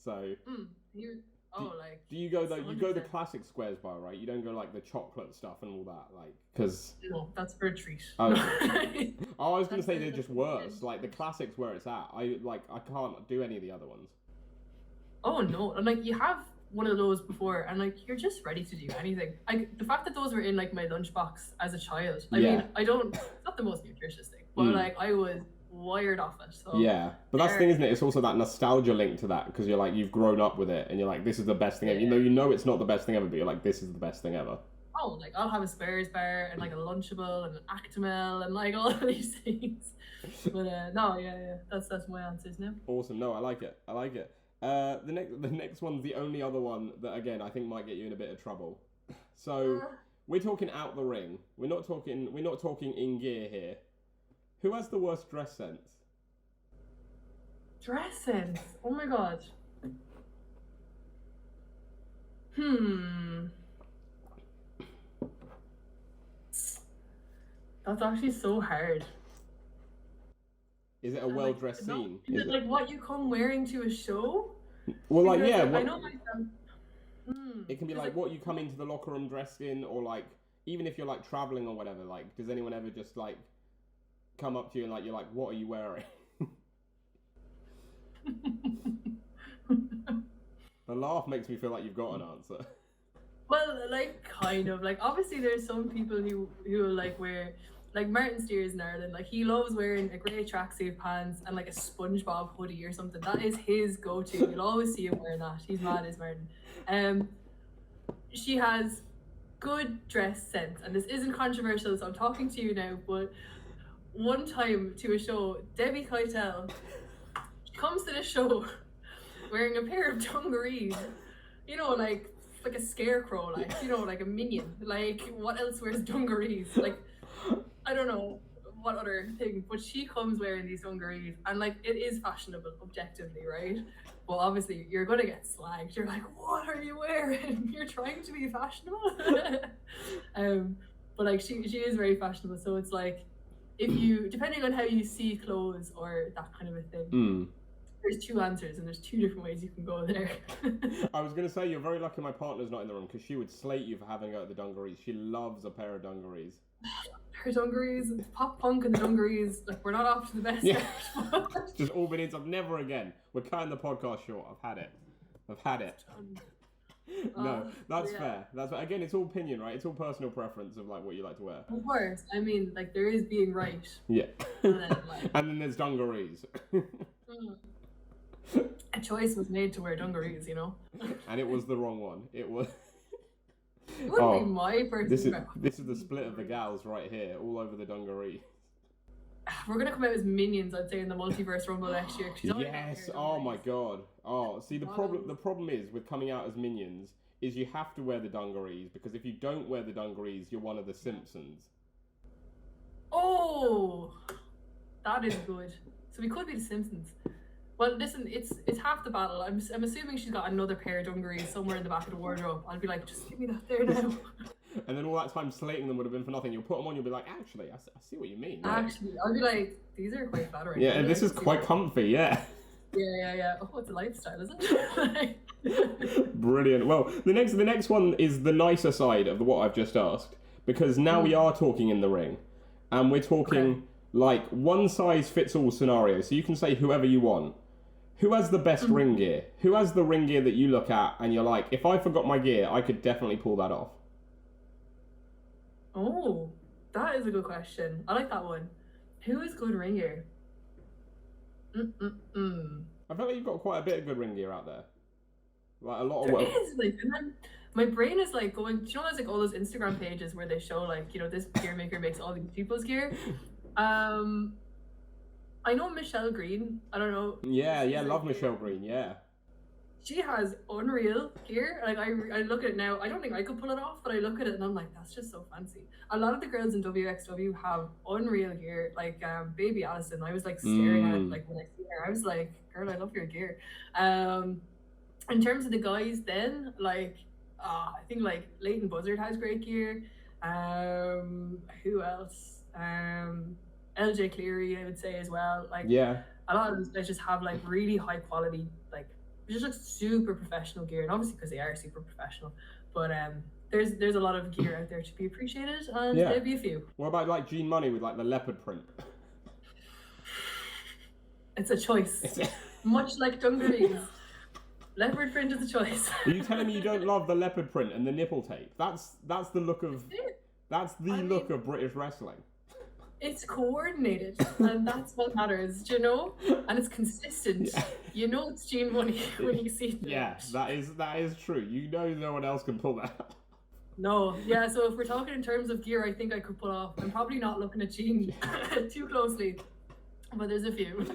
So do you go you go the classic Squares bar, right? You don't go like the chocolate stuff and all that, like, because no, that's for a treat. Oh, I was gonna say they're just worse. Like the classics where it's at. I can't do any of the other ones. Oh no, and like you have one of those before, and like you're just ready to do anything. Like the fact that those were in like my lunchbox as a child. I mean, it's not the most nutritious thing, but like I was wired off it. So yeah, but that's the thing, isn't it? It's also that nostalgia link to that, because you're like, you've grown up with it and you're like, this is the best thing ever. You know it's not the best thing ever, but you're like, this is the best thing ever. Oh, like I'll have a Squares bar and like a Lunchable and an Actimel and like all of these things. But no, yeah, that's my answers now. Awesome. No, I like it. The next one's the only other one that, again, I think might get you in a bit of trouble. So we're talking out the ring. We're not talking in gear here. Who has the worst dress sense? Dress sense? Oh my god. That's actually so hard. Is it a well-dressed scene? Is it like what you come wearing to a show? Well, like, because, yeah. I know myself. It can be like what you come into the locker room dressed in, or like, even if you're like traveling or whatever, like, does anyone ever just like come up to you and like, you're like, what are you wearing? The laugh makes me feel like you've got an answer. Well, like, kind of. Like, obviously there's some people who like wear, like Martin Steers in Ireland, like he loves wearing a grey tracksuit pants and like a SpongeBob hoodie or something. That is his go-to. You'll always see him wearing that. He's mad as Martin. She has good dress sense, and this isn't controversial, so I'm talking to you now, but one time to a show, Debbie Keitel, she comes to the show wearing a pair of dungarees, you know, like a scarecrow, like, you know, like a minion. Like, what else wears dungarees? Like, I don't know what other thing, but she comes wearing these dungarees, and like, it is fashionable objectively, right? Well, obviously you're gonna get slagged. You're like, what are you wearing? You're trying to be fashionable. But like, she is very fashionable, so it's like, if you, depending on how you see clothes or that kind of a thing, there's two answers and there's two different ways you can go there. I was going to say, you're very lucky my partner's not in the room, because she would slate you for having a go at the dungarees. She loves a pair of dungarees. Her dungarees, it's pop punk and the dungarees, like, we're not off to the best start. It's just all been into, never again. We're cutting the podcast short. I've had it. No, that's fair. That's fair. Again, it's all opinion, right? It's all personal preference of like what you like to wear. Of course. I mean, like, there is being right. Yeah. And then, like, and then there's dungarees. A choice was made to wear dungarees, you know? And it was the wrong one. It wouldn't be my personal. This is the split of the gals right here, all over the dungaree. We're gonna come out as minions, I'd say, in the multiverse rumble next year. Yes. Oh my god. Oh, see, the problem is with coming out as minions is you have to wear the dungarees, because if you don't wear the dungarees, you're one of the Simpsons. Oh, that is good. So we could be the Simpsons. Well, listen, it's half the battle. I'm assuming she's got another pair of dungarees somewhere in the back of the wardrobe. I'll be like, just give me that there now. And then all that time slating them would have been for nothing. You'll put them on, you'll be like, actually, I see what you mean. Yeah. Actually, I'll be like, these are quite flattering. Yeah, and this is quite comfy, yeah. Yeah. Oh, it's a lifestyle, isn't it? Brilliant. Well, the next one is the nicer side of what I've just asked, because now we are talking in the ring, and we're talking like one size fits all scenario. So you can say whoever you want. Who has the best ring gear? Who has the ring gear that you look at and you're like, if I forgot my gear, I could definitely pull that off? Oh, that is a good question. I like that one. Who is good ring gear? I feel like you've got quite a bit of good ring gear out there. Like a lot of There work. is, like, and then my brain is like going, do you know, there's like all those Instagram pages where they show like, you know, this gear maker makes all these people's gear. I know Michelle Green. I don't know. Yeah, love Michelle Green. Yeah. She has unreal gear. Like I look at it now. I don't think I could pull it off, but I look at it and I'm like, that's just so fancy. A lot of the girls in WXW have unreal gear. Like Baby Allison, I was like staring at like when I see her. I was like, girl, I love your gear. In terms of the guys, then like I think like Leighton Buzzard has great gear. Who else? LJ Cleary, I would say as well. Like Yeah. a lot of these guys just have like really high quality, like it just looks super professional gear, and obviously because they are super professional. But there's a lot of gear out there to be appreciated, and there'd be a few. What about like Gene Money with like the leopard print? It's a choice, much like dungarees. Leopard print is a choice. Are you telling me you don't love the leopard print and the nipple tape? That's the look of look of British wrestling. It's coordinated, and that's what matters, do you know? And it's consistent. Yeah. You know it's Gene Money when you see it. Yeah, that is true. You know no one else can pull that off. No, yeah, so if we're talking in terms of gear, I think I could pull off. I'm probably not looking at Gene too closely, but there's a few.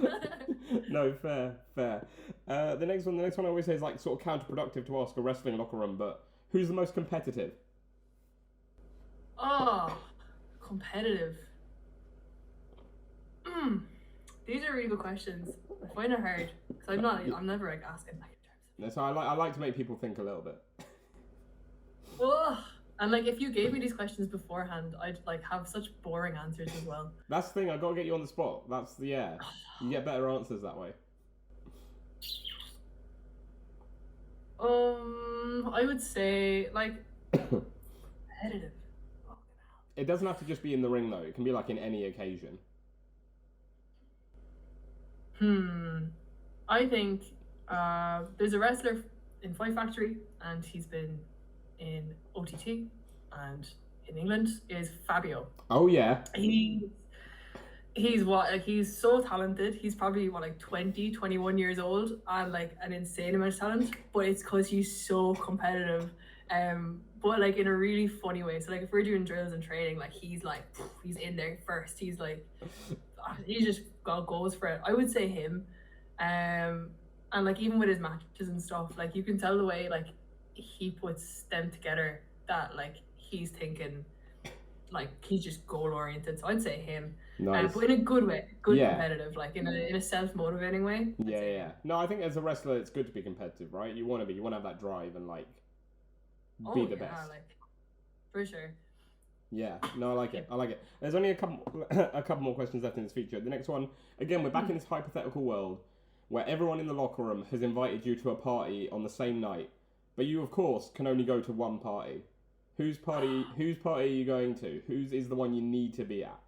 No, fair. The next one I always say is like sort of counterproductive to ask a wrestling locker room, but who's the most competitive? Oh, competitive. These are really good questions. I find it hard because I'm never like asking like in terms So I like to make people think a little bit. of. And like if you gave me these questions beforehand, I'd like have such boring answers as well. That's the thing. I gotta get you on the spot. You get better answers that way. I would say like competitive. It doesn't have to just be in the ring though. It can be like in any occasion. I think there's a wrestler in Fight Factory, and he's been in OTT and in England, is Fabio. Oh yeah. He's so talented. He's probably 20, 21 years old, and like an insane amount of talent, but it's because he's so competitive. But like in a really funny way. So like if we're doing drills and training, like he's in there first. He's like he just goes for it. I would say him. And like even with his matches and stuff, like you can tell the way like he puts them together that like he's thinking like he's just goal oriented. So I'd say him. Nice. But in a good way, competitive, like in a self-motivating way. Yeah. No, I think as a wrestler, it's good to be competitive, right? You want to have that drive and like be the best. Like for sure. Yeah, no, I like it. There's only a couple more questions left in this feature. The next one, again, we're back in this hypothetical world where everyone in the locker room has invited you to a party on the same night, but you, of course, can only go to one party. Whose party are you going to? Whose is the one you need to be at?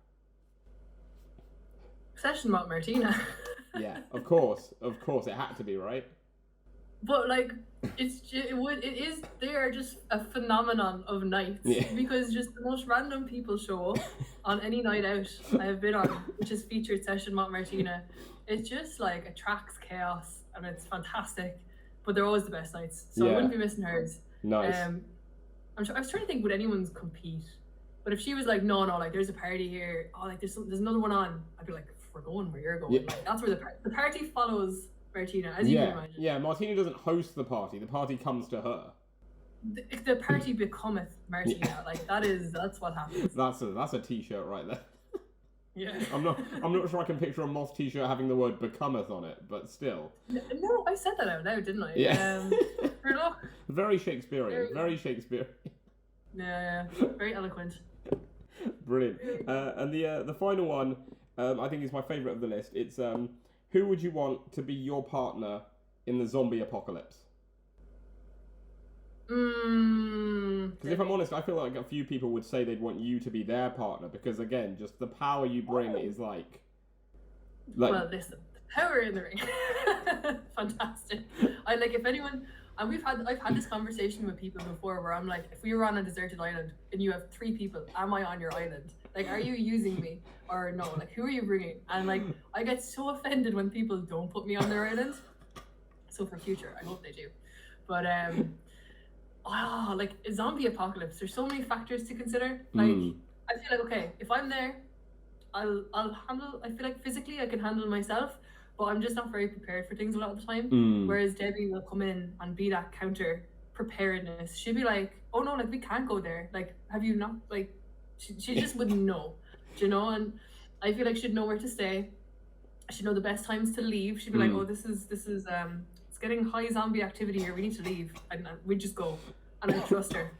Session Mont Martina. Yeah, of course, it had to be, right? But like, they are just a phenomenon of nights, because just the most random people show up on any night out I have been on, which is featured Session Mont Martina. It just like attracts chaos, and it's fantastic. But they're always the best nights, so I wouldn't be missing hers. Nice. I was trying to think, would anyone's compete? But if she was like, no, like there's a party here, like there's another one on, I'd be like, we're going where you're going. Yeah. Like, that's where the party follows Martina, as you can imagine. Yeah, Martina doesn't host the party comes to her. The party becometh Martina. Like that's what happens. That's a t-shirt right there. Yeah. I'm not sure I can picture a Moth t-shirt having the word becometh on it, but still. No, I said that out loud, didn't I? Yeah. For luck. Very Shakespearean. Very Shakespearean. Yeah. Very eloquent. Brilliant. And the final one, I think is my favourite of the list. It's who would you want to be your partner in the zombie apocalypse? Because if I'm honest, I feel like a few people would say they'd want you to be their partner, because again, just the power you bring is like well, listen, the power in the ring. Fantastic. If anyone, and I've had this conversation with people before where I'm like, if we were on a deserted island and you have 3 people, am I on your island? Like, are you using me or no? Like, who are you bringing? And like, I get so offended when people don't put me on their island. So for future, I hope they do. But like a zombie apocalypse, there's so many factors to consider. Like I feel like, okay, if I'm there, I'll handle. I feel like physically I can handle myself, but I'm just not very prepared for things a lot of the time. Whereas Debbie will come in and be that counter preparedness. She'd be like, oh no, like we can't go there. Like, have you not, like, she just wouldn't know, you know? And I feel like she'd know where to stay. She'd know the best times to leave. She'd be like, oh, this is it's getting high zombie activity here. We need to leave. And we just go. And I trust her.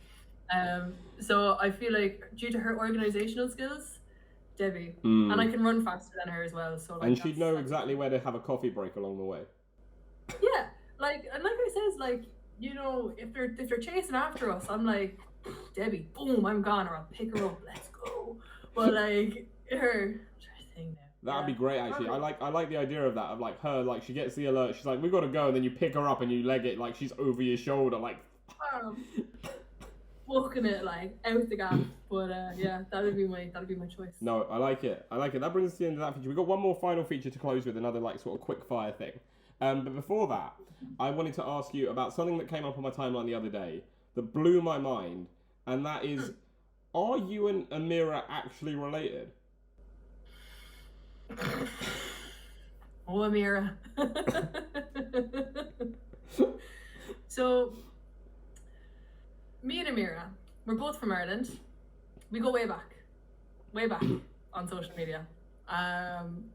So I feel like due to her organizational skills, Debbie. And I can run faster than her as well. So like, and she'd know exactly where to have a coffee break along the way. Yeah, like, and like I says, like, you know, if they're chasing after us, I'm like, Debbie, boom, I'm gone, or I'll pick her up, let's go. But like her, I'm trying to think now. That'd be great, actually. I like the idea of that, of like her, like she gets the alert, she's like, we gotta go, and then you pick her up and you leg it like she's over your shoulder, like. Walking it like out the gap, but yeah, that'd be my choice. No, I like it. That brings us to the end of that feature. We've got one more final feature to close with, another like sort of quick fire thing. But before that, I wanted to ask you about something that came up on my timeline the other day that blew my mind, and that is, are you and Amira actually related? Oh, Amira. So, me and Amira, we're both from Ireland. We go way back on social media. And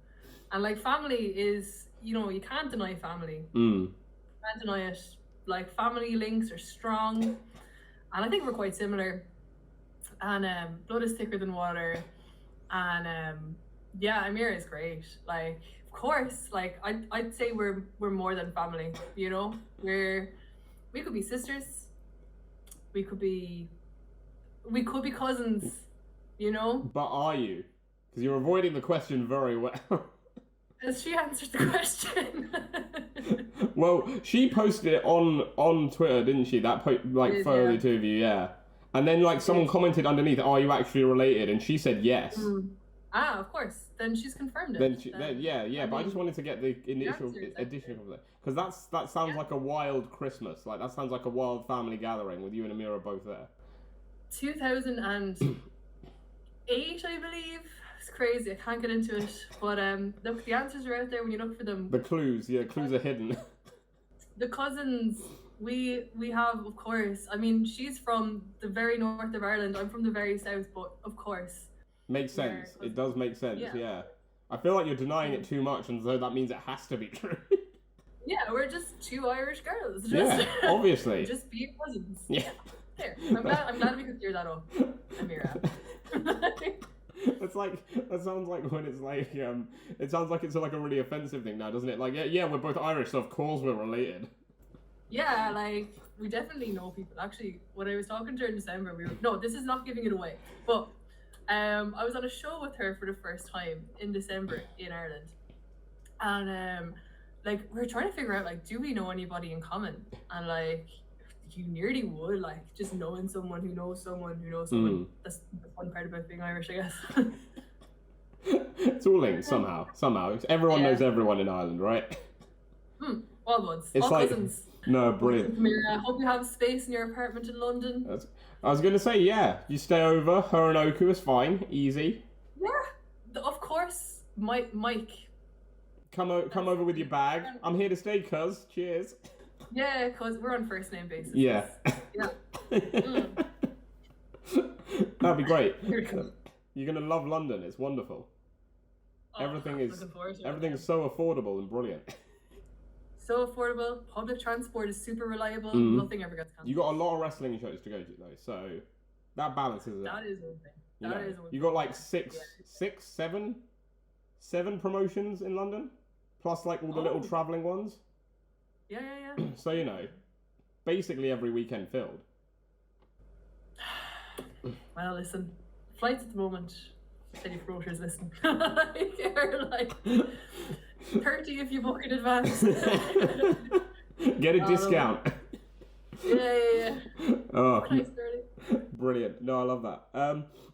like family is, you know, you can't deny family. You can't deny it. Like family links are strong. And I think we're quite similar. And blood is thicker than water. And yeah, Amira is great. Like, of course, like I'd say we're more than family, you know? We could be sisters. We could be cousins, you know? But are you? Because you're avoiding the question very well. Has she answered the question? Well, she posted it on Twitter, didn't she? That photo of the two of you, yeah. And then like someone commented underneath, are you actually related? And she said yes. Ah, of course. Then she's confirmed it. Then, but I just wanted to get the initial addition of it. Because that sounds like a wild Christmas. Like, that sounds like a wild family gathering with you and Amira both there. 2008, I believe. It's crazy. I can't get into it. But look, the answers are out there when you look for them. The clues are hidden. The cousins, we have, of course. I mean, she's from the very north of Ireland. I'm from the very south, but of course. Makes sense. It does make sense, yeah. I feel like you're denying it too much, and so that means it has to be true. Yeah, we're just two Irish girls. Yeah, obviously. Just being cousins. Yeah. There. I'm glad we could clear that up, Amira. It's like, that sounds like when it's like, it sounds like it's like a really offensive thing now, doesn't it? Like, yeah, we're both Irish, so of course we're related. Yeah, like, we definitely know people. Actually, when I was talking to her in December, no, this is not giving it away, but I was on a show with her for the first time in December in Ireland. And, like, we were trying to figure out, like, do we know anybody in common? And, like, you nearly would, like, just knowing someone who knows someone who knows someone. That's the fun part about being Irish, I guess. It's all linked somehow. Everyone knows everyone in Ireland, right? All buds. It's all like, cousins. No, brilliant. I hope you have space in your apartment in London. I was going to say, yeah, you stay over. Her and Oku is fine. Easy. Yeah, of course. Mike. Come over with your bag. I'm here to stay, cuz. Cheers. Yeah, cuz we're on first name basis. Yeah. That'd be great. You're going to love London. It's wonderful. Everything's so affordable and brilliant. So affordable. Public transport is super reliable. Nothing ever gets cancelled. You got a lot of wrestling shows to go to though, so that balances it. That is one thing. You got like seven promotions in London, plus like all the little travelling ones. Yeah. So you know, basically every weekend filled. Well, listen, flights at the moment. Steady promoters listen. You're like 30 if you book in advance. Get a discount. Yeah. Oh, brilliant. No, I love that.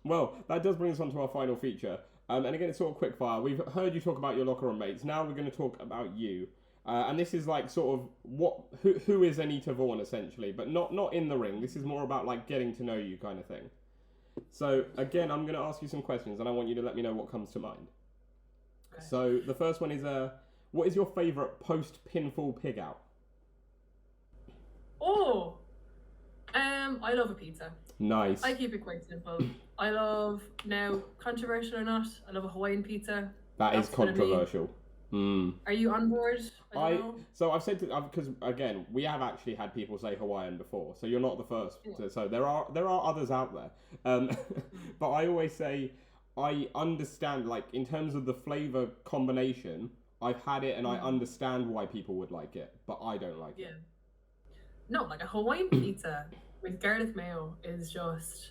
Well, that does bring us on to our final feature. And again, it's sort of quick fire. We've heard you talk about your locker room mates. Now we're going to talk about you. And this is like sort of who is Anita Vaughan essentially, but not in the ring. This is more about like getting to know you kind of thing. So again, I'm going to ask you some questions, and I want you to let me know what comes to mind. Okay. So the first one is what is your favourite post-pinfall pig out? Oh, I love a pizza. Nice. I keep it quite simple. I love, now, controversial or not, I love a Hawaiian pizza. That's controversial. Are you on board? I don't know. So I've said because again we have actually had people say Hawaiian before, so you're not the first. Yeah. So there are others out there, but I always say I understand, like in terms of the flavor combination. I've had it and I understand why people would like it, but I don't like it. No, like a Hawaiian pizza with garlic mayo is just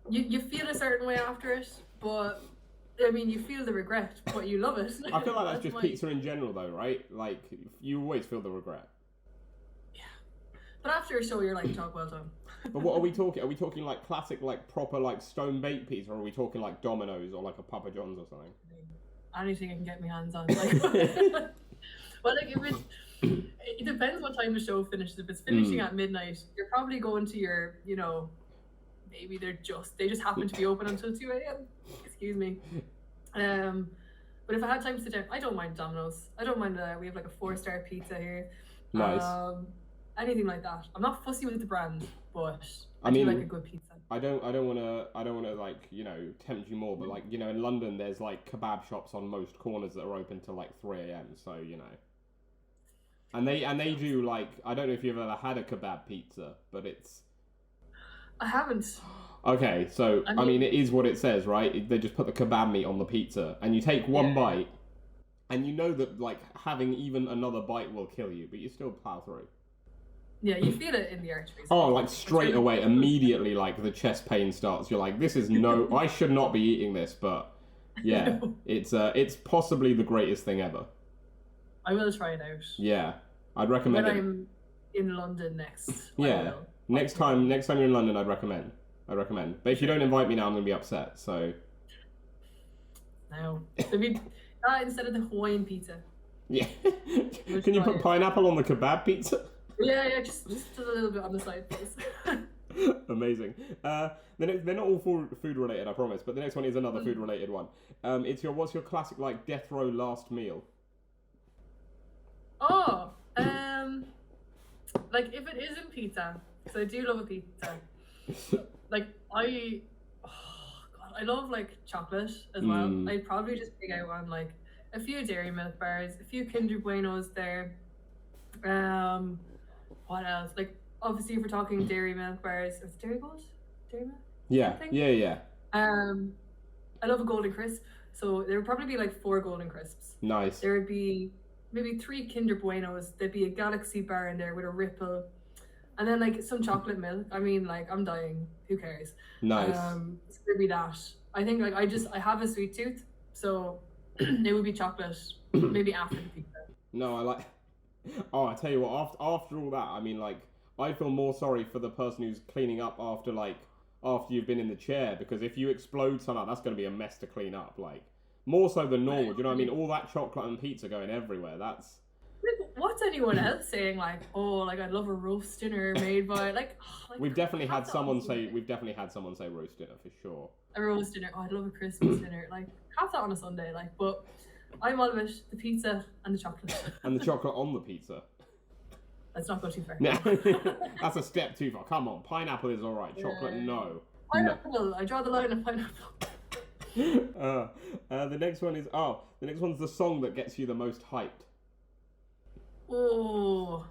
you feel a certain way after it, but. I mean, you feel the regret, but you love it. I feel like that's just pizza in general, though, right? Like, you always feel the regret. Yeah. But after a show, you're like, job well done. But what are we talking? Are we talking like classic, like proper, like stone-baked pizza, or are we talking like Domino's or like a Papa John's or something? Anything I can get my hands on. Like, well, like if it depends what time the show finishes. If it's finishing at midnight, you're probably going to your, maybe they just happen to be open until 2 a.m. Excuse me. But if I had time to sit down, I don't mind Domino's. I don't mind we have like a 4-star pizza here. Nice. Anything like that. I'm not fussy with the brand, but I mean, do like a good pizza. I don't wanna like, tempt you more, but like, in London there's like kebab shops on most corners that are open till like 3 a.m. So, And they do like, I don't know if you've ever had a kebab pizza, but it's I haven't. Okay, so I mean, it is what it says, right? They just put the kebab meat on the pizza, and you take one bite, and you know that like having even another bite will kill you, but you still plow through. Yeah, you feel it in the arteries. Oh, like straight away, immediately, like the chest pain starts. You're like, this is I should not be eating this, but yeah, it's possibly the greatest thing ever. I will try it out. Yeah, I'd recommend it. When I'm in London next. Yeah, next time you're in London, I'd recommend. But if you don't invite me now, I'm going to be upset, so... No. Instead of the Hawaiian pizza. Yeah. Can you put pineapple on the kebab pizza? Yeah, just a little bit on the side, please. Amazing. They're not all food related, I promise, but the next one is another food related one. What's your classic, like, death row last meal? Oh, like, if it isn't pizza, because I do love a pizza... Like I love like chocolate as well. I'd probably just pick out on like a few Dairy Milk bars, a few Kinder Buenos there. What else? Like obviously if we're talking Dairy Milk bars, is it Dairy Gold? Dairy Milk? Yeah. I love a Golden Crisp, so there would probably be like 4 Golden Crisps. Nice. There would be maybe 3 Kinder Buenos. There'd be a Galaxy bar in there with a ripple. And then like some chocolate milk. I mean, like I'm dying. Who cares? Nice. It's gonna be that. I think like I have a sweet tooth, so it would be chocolate. Maybe after the pizza. No, I like. Oh, I tell you what. After all that, I mean, like I feel more sorry for the person who's cleaning up after you've been in the chair, because if you explode somehow, that's gonna be a mess to clean up. Like more so than normal. Do you know what I mean? All that chocolate and pizza going everywhere. That's. What's anyone else saying? Like, oh, like I'd love a roast dinner made by like. We've definitely had someone say roast dinner for sure. A roast dinner. Oh, I'd love a Christmas dinner. Like have that on a Sunday. Like, but I'm all about the pizza and the chocolate. And the chocolate on the pizza. Let's not go too far. No, that's a step too far. Come on, pineapple is all right. Chocolate, no. Pineapple. No. I draw the line at pineapple. The next one's the song that gets you the most hyped. Oh,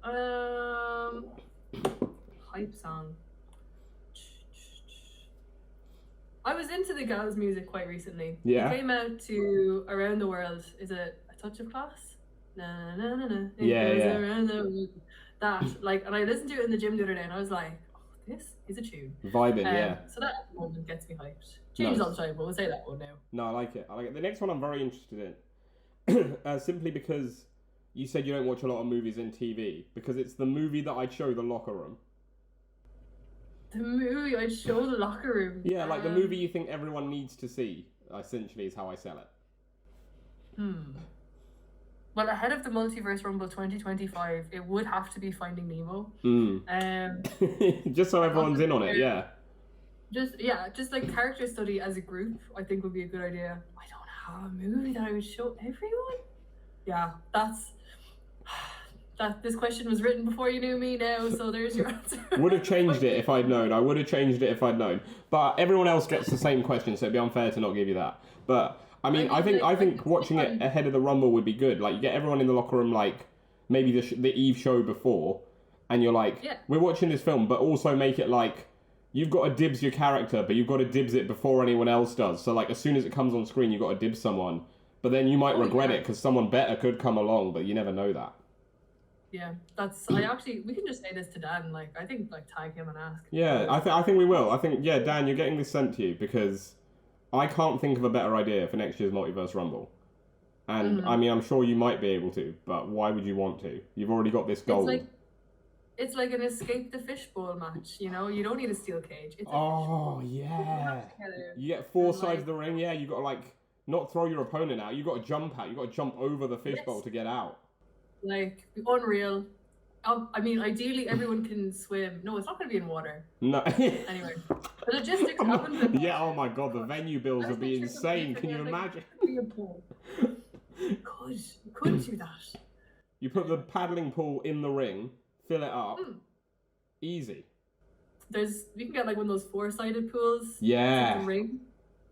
hype song. I was into the girls' music quite recently. Yeah. It came out to Around the World. Is it A Touch of Class? Na na na na. Yeah. Around the world. That like, and I listened to it in the gym the other day, and I was like, oh, this is a tune. Vibing, yeah. So that moment gets me hyped. Changes all the time, but we'll say that one now. No, I like it. The next one I'm very interested in, simply because. You said you don't watch a lot of movies and TV, because it's the movie that I'd show the locker room. The movie I'd show the locker room? Yeah, like the movie you think everyone needs to see, essentially, is how I sell it. Well, ahead of the Multiverse Rumble 2025, it would have to be Finding Nemo. Just so everyone's in on it, yeah. Just like character study as a group, I think would be a good idea. I don't have a movie that I would show everyone. Yeah, this question was written before you knew me now, so there's your answer. Would have changed it if I'd known. I would have changed it if I'd known. But everyone else gets the same question, so it'd be unfair to not give you that. But I mean, I think watching it ahead of the Rumble would be good. Like, you get everyone in the locker room, like maybe the Eve show before, and you're like, we're watching this film, but also make it like you've got to dibs your character, but you've got to dibs it before anyone else does. So like, as soon as it comes on screen, you've got to dibs someone. But then you might regret it because someone better could come along, but you never know that. Yeah, we can just say this to Dan, like, I think, like, tag him and ask. Yeah, I think we will. I think, Dan, you're getting this sent to you because I can't think of a better idea for next year's Multiverse Rumble. And, I mean, I'm sure you might be able to, but why would you want to? You've already got this goal. It's like an escape the fishbowl match, you know? You don't need a steel cage. It's yeah. You get four sides of the ring, you got to, like, not throw your opponent out. You got to jump out. You got to jump over the fishbowl to get out. Like, unreal. I mean, ideally, everyone can swim. No, it's not going to be in water. No. Anyway, the logistics happen. Yeah, oh my god, the venue bills would be insane. Can you imagine? Could do that. You put the paddling pool in the ring, fill it up. Easy. We can get like one of those four-sided pools. Yeah. The ring.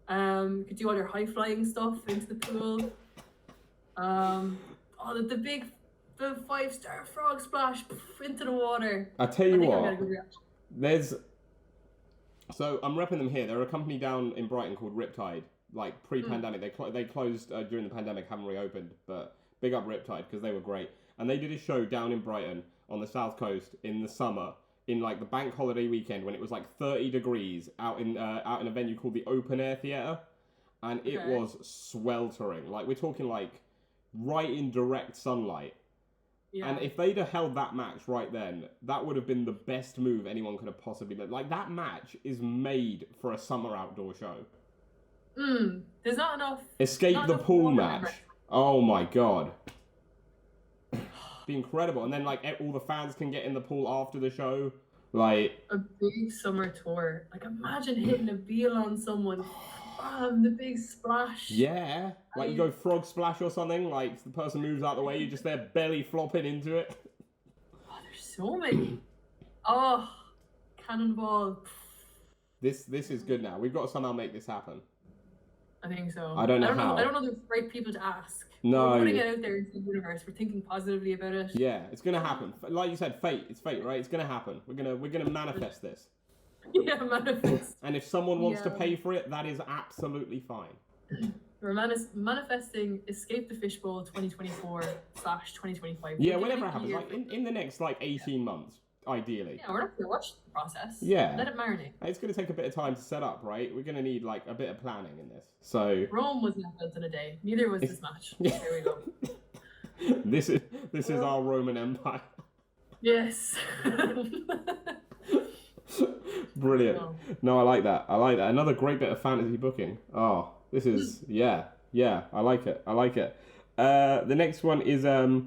You could do all your high-flying stuff into the pool. The 5-star frog splash into the water. I tell you what, so I'm repping them here. They're a company down in Brighton called Riptide. Like pre-pandemic, they closed during the pandemic, haven't reopened. But big up Riptide because they were great. And they did a show down in Brighton on the south coast in the summer, in like the bank holiday weekend when it was like 30 degrees out in a venue called the Open Air Theatre, and it was sweltering. Like, we're talking like right in direct sunlight. Yeah. And if they'd have held that match right then, that would have been the best move anyone could have possibly made. Like, that match is made for a summer outdoor show. There's not enough... Escape the pool match. Oh my god. Be incredible. And then, like, all the fans can get in the pool after the show. Like... A big summer tour. Like, imagine hitting a beal on someone. The big splash. Yeah. Like, you go frog splash or something. Like, the person moves out of the way. You're just there belly flopping into it. Oh, there's so many. Oh, cannonball. This is good now. We've got to somehow make this happen. I think so. I don't know how. I don't know the right people to ask. No. We're putting it out there into the universe. We're thinking positively about it. Yeah, it's gonna happen. Like you said, fate. It's fate, right? It's gonna happen. We're gonna manifest this. Yeah, manifest. And if someone wants to pay for it, that is absolutely fine. We're manifesting Escape the Fishbowl 2024/2025. Yeah, whenever it happens, like in the next like 18 months, ideally. Yeah, we're not gonna watch the process. Yeah. Let it marinate. It's gonna take a bit of time to set up, right? We're gonna need like a bit of planning in this. So Rome was not built in a day. Neither was this match. There we go. This is our Roman Empire. Yes. Brilliant. No, I like that. Another great bit of fantasy booking. Oh, this is yeah. I like it. The next one is it's a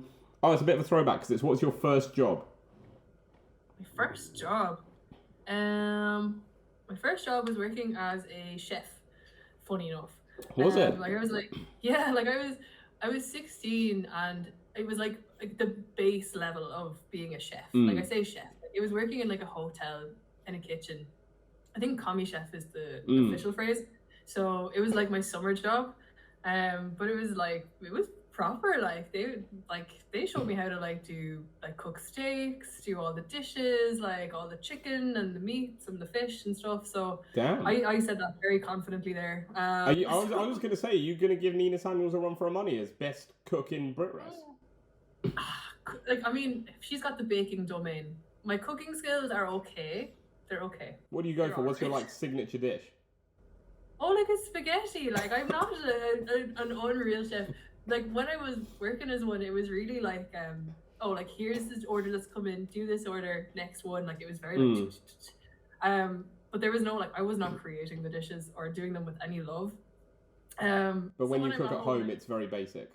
bit of a throwback because it's what's your first job? My first job. My first job was working as a chef. Funny enough. Was it? I was 16 and it was like the base level of being a chef. Like, I say chef. It was working in like a hotel in a kitchen. I think commie chef is the official phrase. So it was like my summer job. But it was proper. Like they showed me how to do cook steaks, do all the dishes, like all the chicken and the meats and the fish and stuff. So damn. I said that very confidently there. I was gonna say, are you gonna give Nina Samuels a run for her money as best cook in BritRes? Like, I mean, she's got the baking domain. My cooking skills are okay. They're okay. What do you go for? What's your signature dish? Oh, like a spaghetti. Like, I'm not an unreal chef. Like, when I was working as one, it was really like, here's this order that's come in, do this order, next one. Like, it was very but there was no, I was not creating the dishes or doing them with any love. But when you cook at home, it's very basic.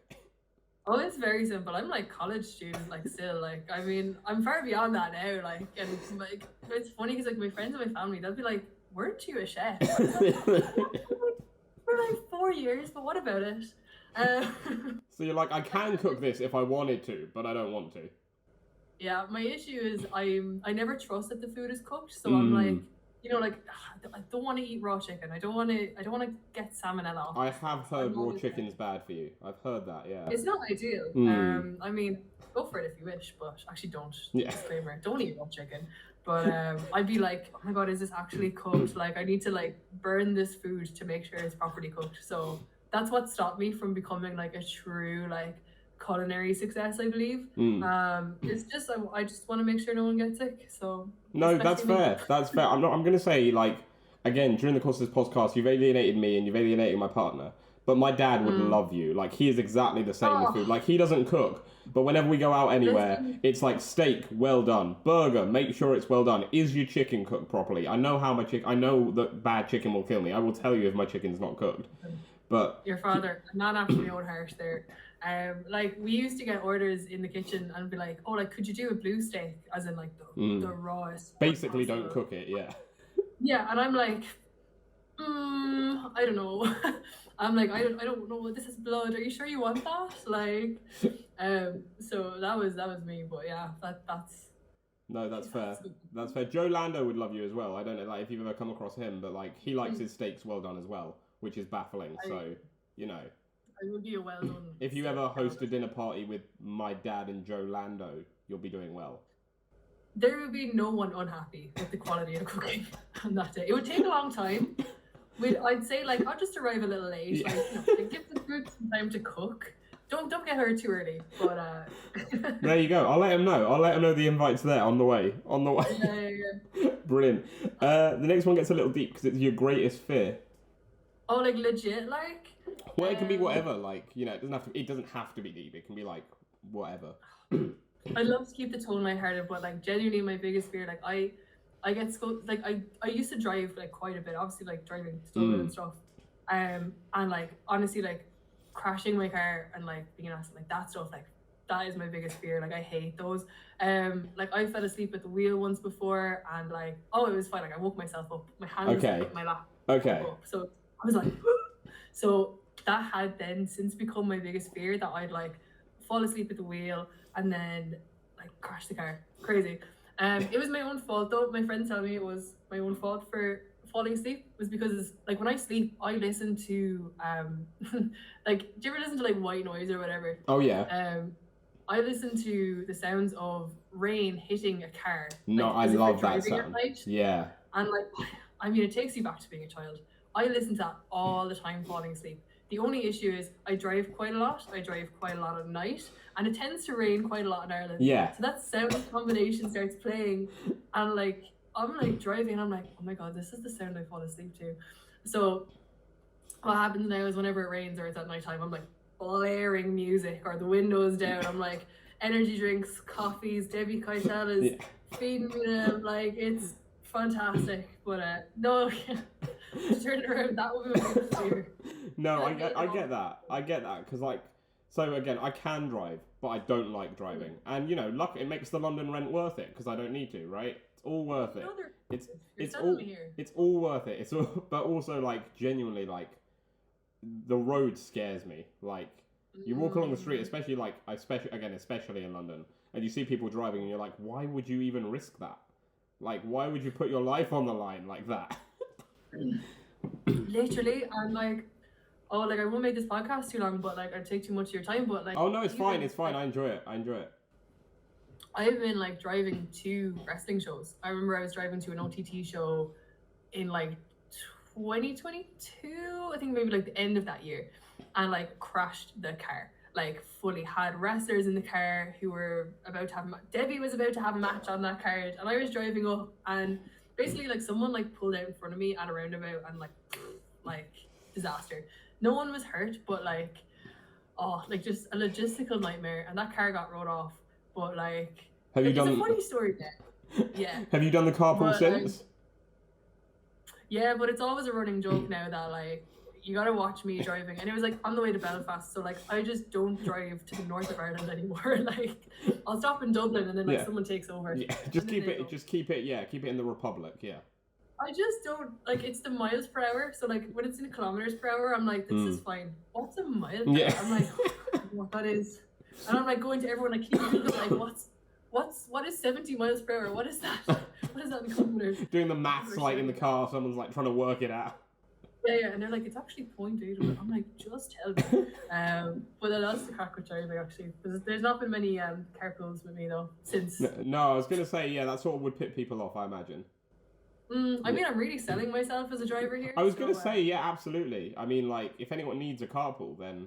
Oh, it's very simple. I'm like college student, like still, like I mean, I'm far beyond that now. Like, and like it's funny because like my friends and my family, they'll be like, "Weren't you a chef?" I'm like, for like 4 years, but what about it? So you're like, I can cook this if I wanted to, but I don't want to. Yeah, my issue is I never trust that the food is cooked, so I'm like, you know, like I don't want to eat raw chicken. I don't want to get salmonella off. I have heard raw chicken's bad for you. I've heard that, yeah. It's not ideal. I mean, go for it if you wish, but actually don't. Yeah. Disclaimer: don't eat raw chicken. But I'd be like, oh my god, is this actually cooked? Like, I need to like burn this food to make sure it's properly cooked. So that's what stopped me from becoming like a true like culinary success, I believe. It's just I just want to make sure no one gets sick. So no, that's fair. That's fair. I'm gonna say, like, again, during the course of this podcast, you've alienated me and you've alienated my partner. But my dad would love you. Like, he is exactly the same with food. Like, he doesn't cook, but whenever we go out anywhere, it's like steak, well done. Burger, make sure it's well done. Is your chicken cooked properly? I know I know that bad chicken will kill me. I will tell you if my chicken's not cooked. But your father, not after my own heart there. Like we used to get orders in the kitchen and be like, oh, like could you do a blue steak, as in like the rawest. Basically, don't cook it, yeah. Yeah, and I'm like, I don't know. I'm like, I don't know. This is blood. Are you sure you want that? Like, so that was me. But yeah, that's. No, that's fair. That's fair. Joe Lando would love you as well. I don't know, like if you've ever come across him, but like he likes his steaks well done as well, which is baffling. So you know. I would be a well done. If you ever host a dinner party with my dad and Joe Lando, you'll be doing well. There would be no one unhappy with the quality of cooking on that day. It would take a long time. I'd say like I'll just arrive a little late. Yeah. Like, give the food some time to cook. Don't get her too early. But there you go. I'll let him know. I'll let him know the invite's there on the way. Yeah. Brilliant. The next one gets a little deep because it's your greatest fear. Oh, like legit, like. Well, it can be whatever. Like, you know, it doesn't have to be deep. It can be like whatever. I love to keep the tone lighthearted, but like genuinely, my biggest fear, like I get scolded. Like I used to drive like quite a bit, obviously like driving stolen and stuff, and like honestly like crashing my car and like being an accident, like that stuff, like that is my biggest fear. Like I hate those. Like I fell asleep at the wheel once before, and like it was fine. Like I woke myself up. My hand was up my lap. Okay. So I was like, so that had then since become my biggest fear, that I'd like fall asleep at the wheel and then like crash the car. Crazy. It was my own fault though. My friends tell me it was my own fault for falling asleep. It was because like when I sleep, I listen to like, do you ever listen to like white noise or whatever? Oh yeah. I listen to the sounds of rain hitting a car. No, like, I love that sound. Yeah. And like, I mean, it takes you back to being a child. I listen to that all the time falling asleep. The only issue is I drive quite a lot. I drive quite a lot at night, and it tends to rain quite a lot in Ireland. Yeah. So that sound combination starts playing, and like I'm like driving, and I'm like, oh my god, this is the sound I fall asleep to. So what happens now is whenever it rains or it's at nighttime, I'm like blaring music or the windows down. I'm like energy drinks, coffees. Debbie Keitel is feeding me them. Like it's fantastic. But no, to turn it around, that would be my biggest fear. No, I get that. I get that because like, so again, I can drive, but I don't like driving, and you know, luck it makes the London rent worth it because I don't need to, right? It's all worth it. It's all worth it. It's all, but also like genuinely like, the road scares me. Like you walk along the street, especially in London, and you see people driving, and you're like, why would you even risk that? Like, why would you put your life on the line like that? Literally, I'm like, oh, like I won't make this podcast too long, but like I'd take too much of your time. But like, oh no, it's fine. I enjoy it. I've been like driving to wrestling shows. I remember I was driving to an OTT show in like 2022, I think maybe like the end of that year, and like crashed the car. Like fully had wrestlers in the car who were about to have Debbie was about to have a match on that card, and I was driving up, and basically like someone like pulled out in front of me at a roundabout, and like disaster. No one was hurt, but like like just a logistical nightmare, and that car got rode off. But like, it's a funny story then. Yeah. Have you done the carpool since? Yeah, but it's always a running joke now that like, you gotta watch me driving. And it was like on the way to Belfast, so like I just don't drive to the north of Ireland anymore. Like I'll stop in Dublin and then like someone takes over. Yeah, just keep it in the Republic, yeah. I just don't like it's the miles per hour. So like when it's in kilometers per hour, I'm like, this is fine. What's a mile per hour? I'm like, what that is. And I'm like going to everyone, I keep like, what is 70 miles per hour? What is that? What is that in kilometers? Doing the maths like in the car, someone's like trying to work it out. Yeah, and they're like, it's actually 0.8. I'm like, just tell me. But that's the crack with driving, actually. There's not been many carpools with me, though, since. No, I was going to say, yeah, that sort of would put people off, I imagine. I mean, I'm really selling myself as a driver here. I was going to say, yeah, absolutely. I mean, like, if anyone needs a carpool, then...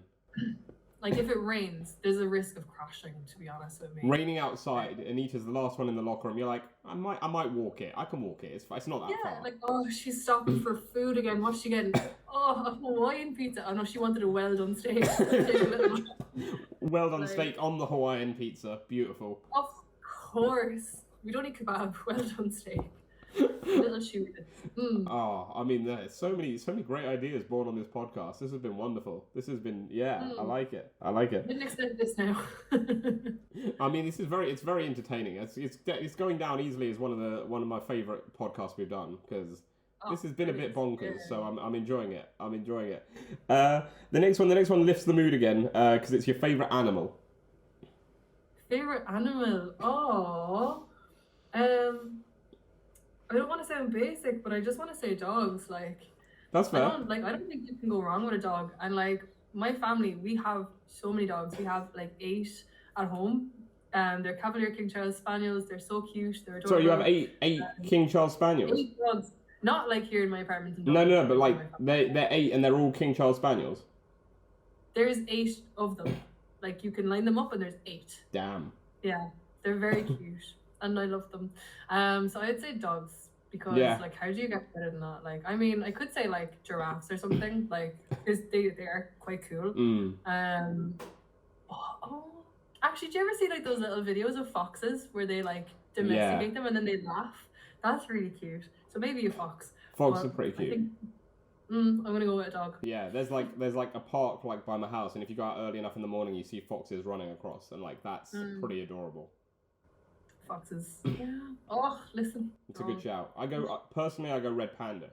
Like, if it rains, there's a risk of crashing, to be honest with me. Raining outside, Anita's the last one in the locker room. You're like, I might walk it. I can walk it. It's not that far. Yeah, like, oh, she's stopping for food again. What's she getting? Oh, a Hawaiian pizza. Oh, no, she wanted a well-done steak. Well-done steak on the Hawaiian pizza. Beautiful. Of course. We don't need kebab. Well-done steak. Little shoot. Oh, I mean, there's so many great ideas born on this podcast. This has been wonderful. This has been, I like it. I didn't expect this now. I mean, it's very entertaining. It's going down easily as one of my favorite podcasts we've done because this has been a bit bonkers. So I'm enjoying it. The next one lifts the mood again because it's your favorite animal. Favorite animal? Oh, I don't want to sound basic, but I just want to say dogs. Like, that's fair. I don't think you can go wrong with a dog. And like my family, we have so many dogs. We have like 8 at home. They're Cavalier King Charles Spaniels. They're so cute. They're adorable. So you have eight King Charles Spaniels. 8 dogs. Not like here in my apartment. No, but like they're 8 and they're all King Charles Spaniels. There's 8 of them. Like you can line them up and there's 8. Damn. Yeah, they're very cute. And I love them. So I'd say dogs because like how do you get better than that? Like I mean I could say like giraffes or something like because they are quite cool. Actually, do you ever see like those little videos of foxes where they like domesticate them and then they laugh? That's really cute. So maybe a fox. Foxes are pretty cute. I'm gonna go with a dog. Yeah, there's like a park like by my house, and if you go out early enough in the morning, you see foxes running across, and like that's pretty adorable. Foxes. Yeah. Oh, listen. It's a good shout. I go red panda.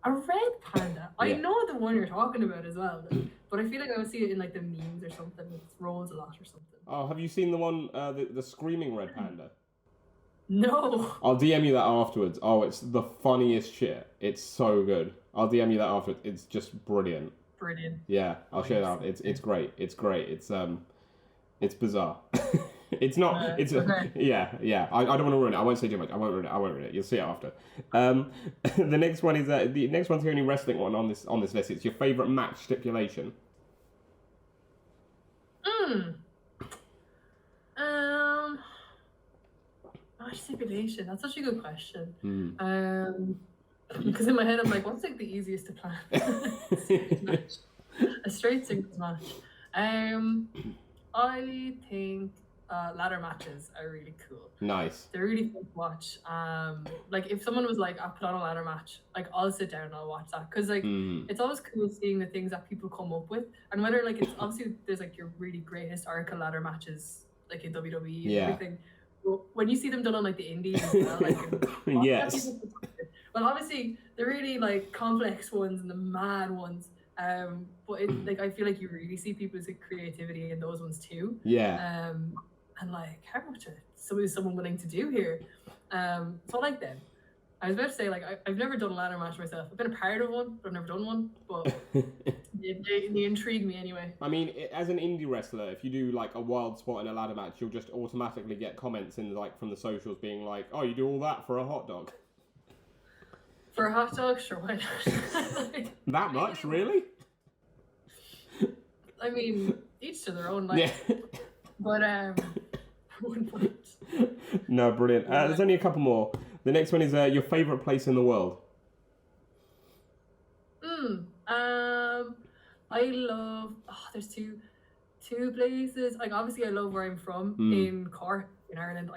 A red panda? I know the one you're talking about as well, but I feel like I would see it in like the memes or something. It rolls a lot or something. Oh, have you seen the one, the screaming red panda? No. I'll DM you that afterwards. Oh, it's the funniest shit. It's so good. I'll DM you that afterwards. It's just brilliant. Brilliant. Yeah, I'll share that. It's great. It's great. It's bizarre. It's not. Okay. Yeah. I don't want to ruin it. I won't say too much. I won't ruin it. You'll see it after. The next one is the next one's the only wrestling one on this list. It's your favorite match stipulation. Match stipulation. That's such a good question. Because in my head I'm like, what's like the easiest to plan? A straight singles match. I think ladder matches are really cool. Nice. They're really fun to watch. Like if someone was like, I'll put on a ladder match, like I'll sit down and I'll watch that because like it's always cool seeing the things that people come up with, and whether like it's obviously there's like your really great historical ladder matches like in WWE and everything. But when you see them done on like the indies as well, like yes. Well, obviously the really like complex ones and the mad ones. But it, like I feel like you really see people's creativity in those ones too. Yeah. And like how much is someone willing to do here? So I like them. I was about to say like I've never done a ladder match myself. I've been a part of one, but I've never done one. But they intrigue me anyway. I mean, as an indie wrestler, if you do like a wild spot in a ladder match, you'll just automatically get comments in like from the socials being like, "Oh, you do all that for a hot dog." For a hot dog, sure, why not? Like, that much, really? I mean, each to their own. Like, but 1 point. No, brilliant. There's only a couple more. The next one is your favorite place in the world. I love. There's two places. Like obviously, I love where I'm from in Cork, in Ireland.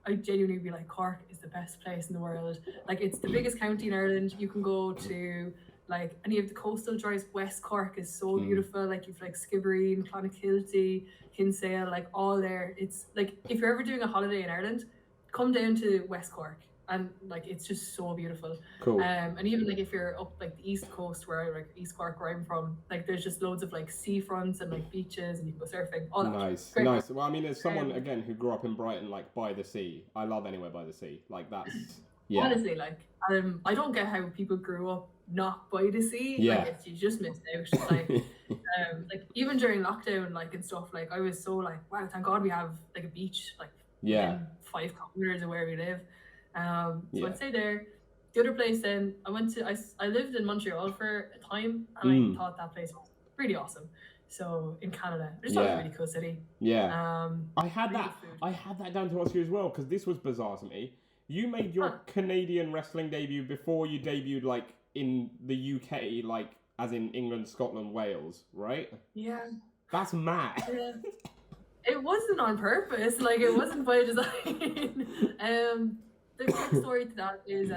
I genuinely be like Cork is the best place in the world. Like it's the biggest county in Ireland. You can go to like any of the coastal drives. West Cork is so beautiful. Like you've like Skibbereen, Clonakilty, Kinsale, like all there. It's like if you're ever doing a holiday in Ireland, come down to West Cork, and like it's just so beautiful. Cool. And even like if you're up like the East Coast, where like East Cork, where I'm from, like there's just loads of like seafronts and like beaches, and you can go surfing. All that. Nice, nice. Well, I mean, as someone again who grew up in Brighton, like by the sea, I love anywhere by the sea. Like that's honestly, like I don't get how people grew up not by the sea. Yeah. Like you just missed out. Like even during lockdown, like and stuff, like I was so like, wow, thank God we have like a beach like within 5 kilometers of where we live. So I'd say there. The other place then I lived in Montreal for a time, and I thought that place was really awesome. So in Canada, I just thought it was a really cool city. Yeah. I had that down to ask you as well, because this was bizarre to me. You made your Canadian wrestling debut before you debuted like in the UK, like as in England, Scotland, Wales, right? Yeah. That's mad. Yeah. It wasn't on purpose, like it wasn't by design. The quick story to that is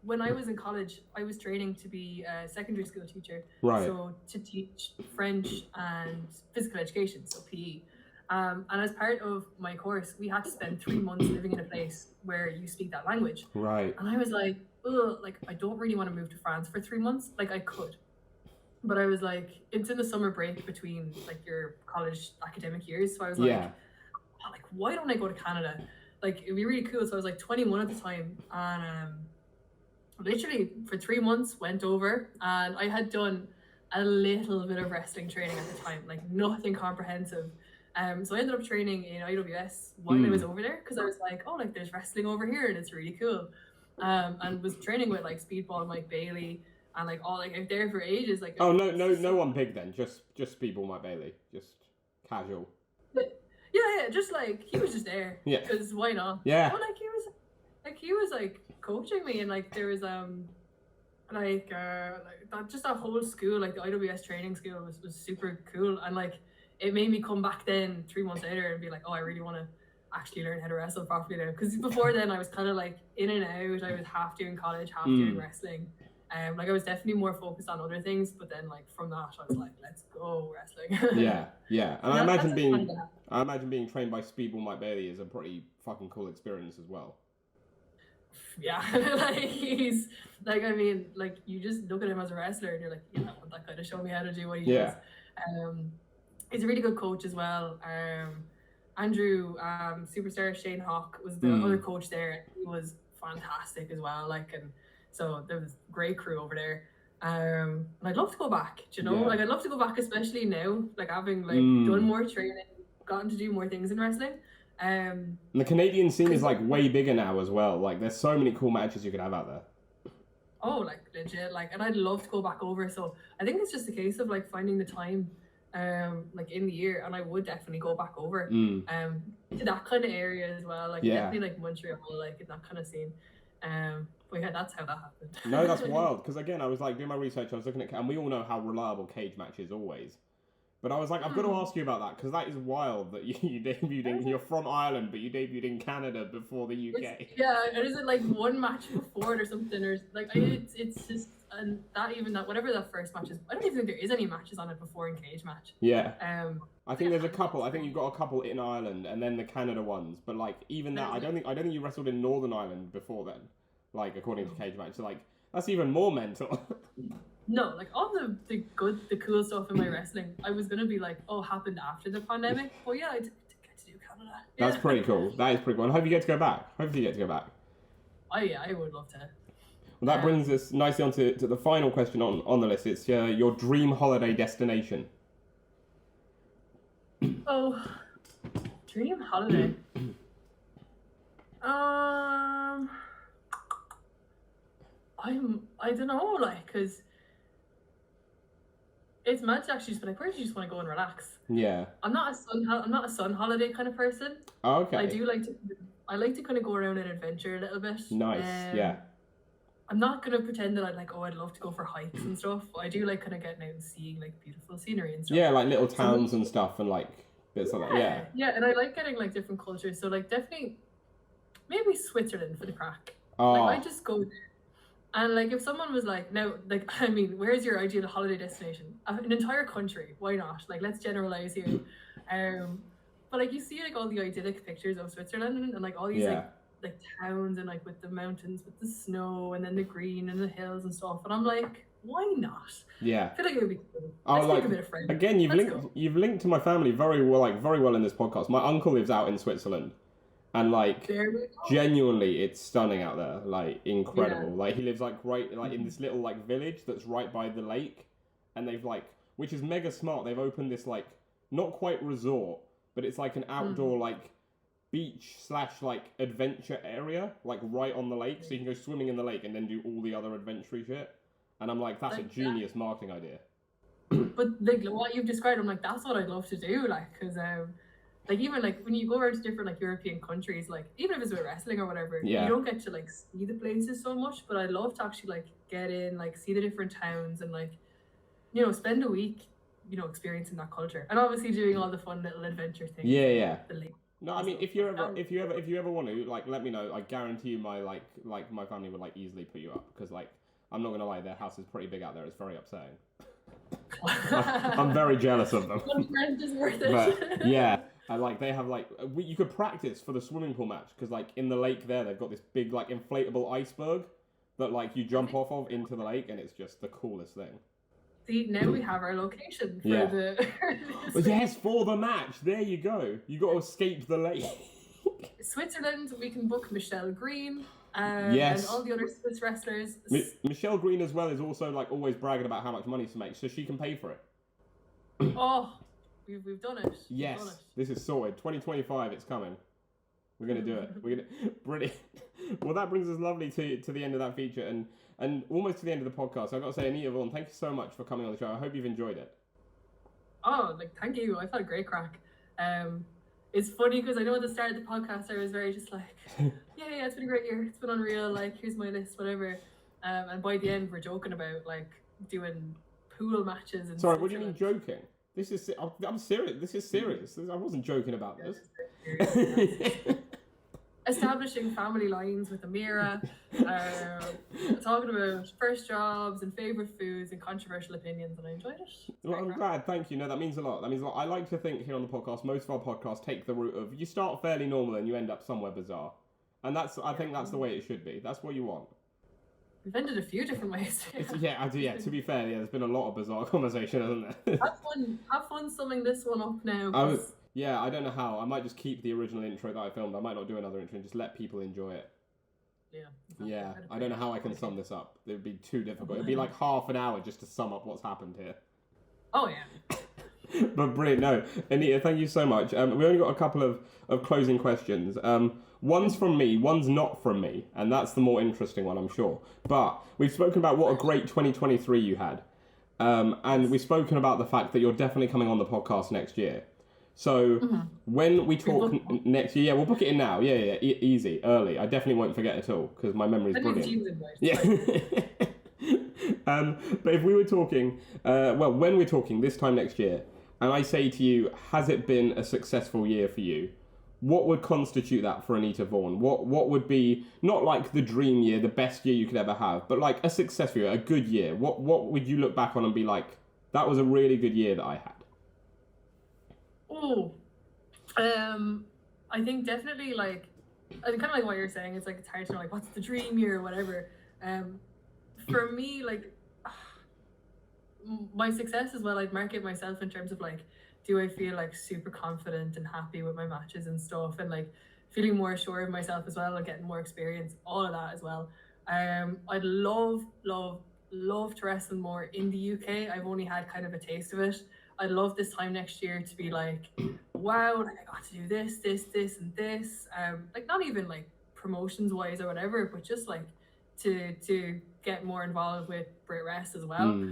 when I was in college, I was training to be a secondary school teacher. Right. So to teach French and physical education, so PE. And as part of my course, we had to spend 3 months living in a place where you speak that language. Right. And I was like, ugh, like I don't really want to move to France for 3 months. Like I could. But I was like, it's in the summer break between like your college academic years. So I was like, oh, like why don't I go to Canada? Like it'd be really cool. So I was like 21 at the time, and literally for 3 months went over, and I had done a little bit of wrestling training at the time, like nothing comprehensive. So I ended up training in IWS while I was over there, because I was like, oh, like there's wrestling over here and it's really cool. And was training with like Speedball Mike Bailey, and like all like there for ages. Like no one big then, just Speedball Mike Bailey, just casual. Yeah, just like he was just there. Yeah. Because why not? Yeah. But like he was like coaching me, and like there was that whole school, like the IWS training school was super cool, and like it made me come back then 3 months later and be like, oh, I really want to actually learn how to wrestle properly now. Because before then I was kind of like in and out. I was half doing college, half doing wrestling. Like I was definitely more focused on other things, but then like from that I was like, let's go wrestling. yeah. And I imagine being trained by Speedball Mike Bailey is a pretty fucking cool experience as well. Yeah, like he's like, I mean, like you just look at him as a wrestler and you're like, yeah, I want that guy to show me how to do what he does. He's a really good coach as well. Andrew, superstar Shane Hawk was the other coach there. He was fantastic as well. Like, and so there was a great crew over there. And I'd love to go back, do you know? Like I'd love to go back, especially now, like having like done more training, gotten to do more things in wrestling. And the Canadian scene is like way bigger now as well. Like there's so many cool matches you could have out there. Oh, like legit, like, and I'd love to go back over. So I think it's just a case of like finding the time, like in the year, and I would definitely go back over, to that kind of area as well. Like definitely like Montreal, like in that kind of scene. But yeah, that's how that happened. No, that's wild. Because again, I was like doing my research. I was looking at, and we all know how reliable cage match is always. But I was like, I've got to ask you about that, because that is wild that you debuted in. You're from Ireland, but you debuted in Canada before the UK. And is it like one match before it or something, or like it's just, and that whatever that first match is, I don't even think there is any matches on it before in cage match. Yeah. I think there's a couple. I think you've got a couple in Ireland, and then the Canada ones. But like even that, I don't think you wrestled in Northern Ireland before then. Like according to cage match, so like that's even more mental. No, like all the cool stuff in my wrestling, I was gonna be like, oh, happened after the pandemic. But yeah, I did get to do Canada. Yeah. That's pretty cool. That is pretty cool. And I hope you get to go back. Hopefully you get to go back. Oh yeah, I would love to. Well, that brings us nicely on to the final question on the list. It's your dream holiday destination. Oh, dream holiday. I don't know, like, cause it's mad to actually just, but I personally just want to go and relax. Yeah. I'm not a sun holiday kind of person. Oh, okay. I like to kind of go around and adventure a little bit. Nice. Yeah. I'm not gonna pretend that I'd love to go for hikes and stuff. I do like kind of getting out and seeing like beautiful scenery and stuff. Yeah, like little towns and stuff, and like bits like that. Yeah. Yeah, and I like getting like different cultures. So like definitely, maybe Switzerland for the crack. Oh. Like I just go there And like if someone was like, now, like, I mean, where's your ideal holiday destination? An entire country, why not? Like, let's generalize here. But like you see like all the idyllic pictures of Switzerland and like all these like towns and like with the mountains, with the snow and then the green and the hills and stuff. And I'm like, why not? Yeah. I feel like it would be cool. Let's make a bit of friends. Again, you've linked to my family very well in this podcast. My uncle lives out in Switzerland. And like genuinely it's stunning out there, like incredible. Yeah. Like he lives like right like in this little like village that's right by the lake, and they've like, which is mega smart, they've opened this like not quite resort, but it's like an outdoor like beach / like adventure area, like right on the lake, so you can go swimming in the lake and then do all the other adventure shit. And I'm like, that's like, a genius marketing idea. But like what you've described, I'm like, that's what I'd love to do, like, because like even like when you go around to different like European countries, like even if it's with wrestling or whatever, you don't get to like see the places so much. But I'd love to actually like get in, like see the different towns and like, you know, spend a week, you know, experiencing that culture and obviously doing all the fun little adventure things. Yeah. No, I mean, if you ever want to, like, let me know. I guarantee you, my like my family would like easily put you up because like I'm not gonna lie, their house is pretty big out there. It's very upsetting. I'm very jealous of them. One friend is worth it. But yeah. And like they have like you could practice for the swimming pool match because like in the lake there they've got this big like inflatable iceberg that like you jump off of into the lake and it's just the coolest thing. See, now we have our location for the yes, for the match. There you go. You got to escape the lake. Switzerland, we can book Michelle Green and all the other Swiss wrestlers. Michelle Green as well is also like always bragging about how much money she makes, so she can pay for it. Oh. We've done it. Yes, this is sorted. 2025, it's coming. We're gonna do it. Brilliant. Well, that brings us lovely to the end of that feature and almost to the end of the podcast. I've got to say, Anita Vaughan, thank you so much for coming on the show. I hope you've enjoyed it. Oh, like thank you. I've had a great crack. It's funny because I know at the start of the podcast I was very just like, yeah, it's been a great year. It's been unreal. Like here's my list, whatever. And by the end we're joking about like doing pool matches and. Sorry, what do you mean joking? I'm serious. This is serious. I wasn't joking about this. Establishing family lines with Amira, talking about first jobs and favourite foods and controversial opinions, and I enjoyed it. Well, I'm glad. Thank you. No, that means a lot. I like to think here on the podcast, most of our podcasts take the route of you start fairly normal and you end up somewhere bizarre. And I think that's the way it should be. That's what you want. We've ended a few different ways. I do. Yeah, to be fair, there's been a lot of bizarre conversation, hasn't there? Have fun summing this one up now. I don't know how. I might just keep the original intro that I filmed. I might not do another intro and just let people enjoy it. Yeah. Yeah, I don't know how I can sum this up. It would be too difficult. It'd be like half an hour just to sum up what's happened here. Oh, yeah. But brilliant. No, Anita, thank you so much. We only got a couple of closing questions. One's from me, one's not from me, and that's the more interesting one, I'm sure. But we've spoken about what a great 2023 you had. And we've spoken about the fact that you're definitely coming on the podcast next year. So when we talk next year, we'll book it in now. Yeah, easy, early. I definitely won't forget at all because my memory's brilliant. Yeah. But if we were talking, when we're talking this time next year, and I say to you, has it been a successful year for you? What would constitute that for Anita Vaughan? What would be, not like the dream year, the best year you could ever have, but like a successful year, a good year? What would you look back on and be like, that was a really good year that I had? Oh, I think definitely like, kind of like what you're saying, it's like, it's hard to know like, what's the dream year or whatever. For me, like, my success as well, I'd mark it myself in terms of like, do I feel like super confident and happy with my matches and stuff, and like feeling more sure of myself as well and getting more experience, all of that as well. I'd love to wrestle more in the UK. I've only had kind of a taste of it. I'd love this time next year to be like, wow, like I got to do this and this. Like not even like promotions wise or whatever, but just like to get more involved with Brit Rest as well.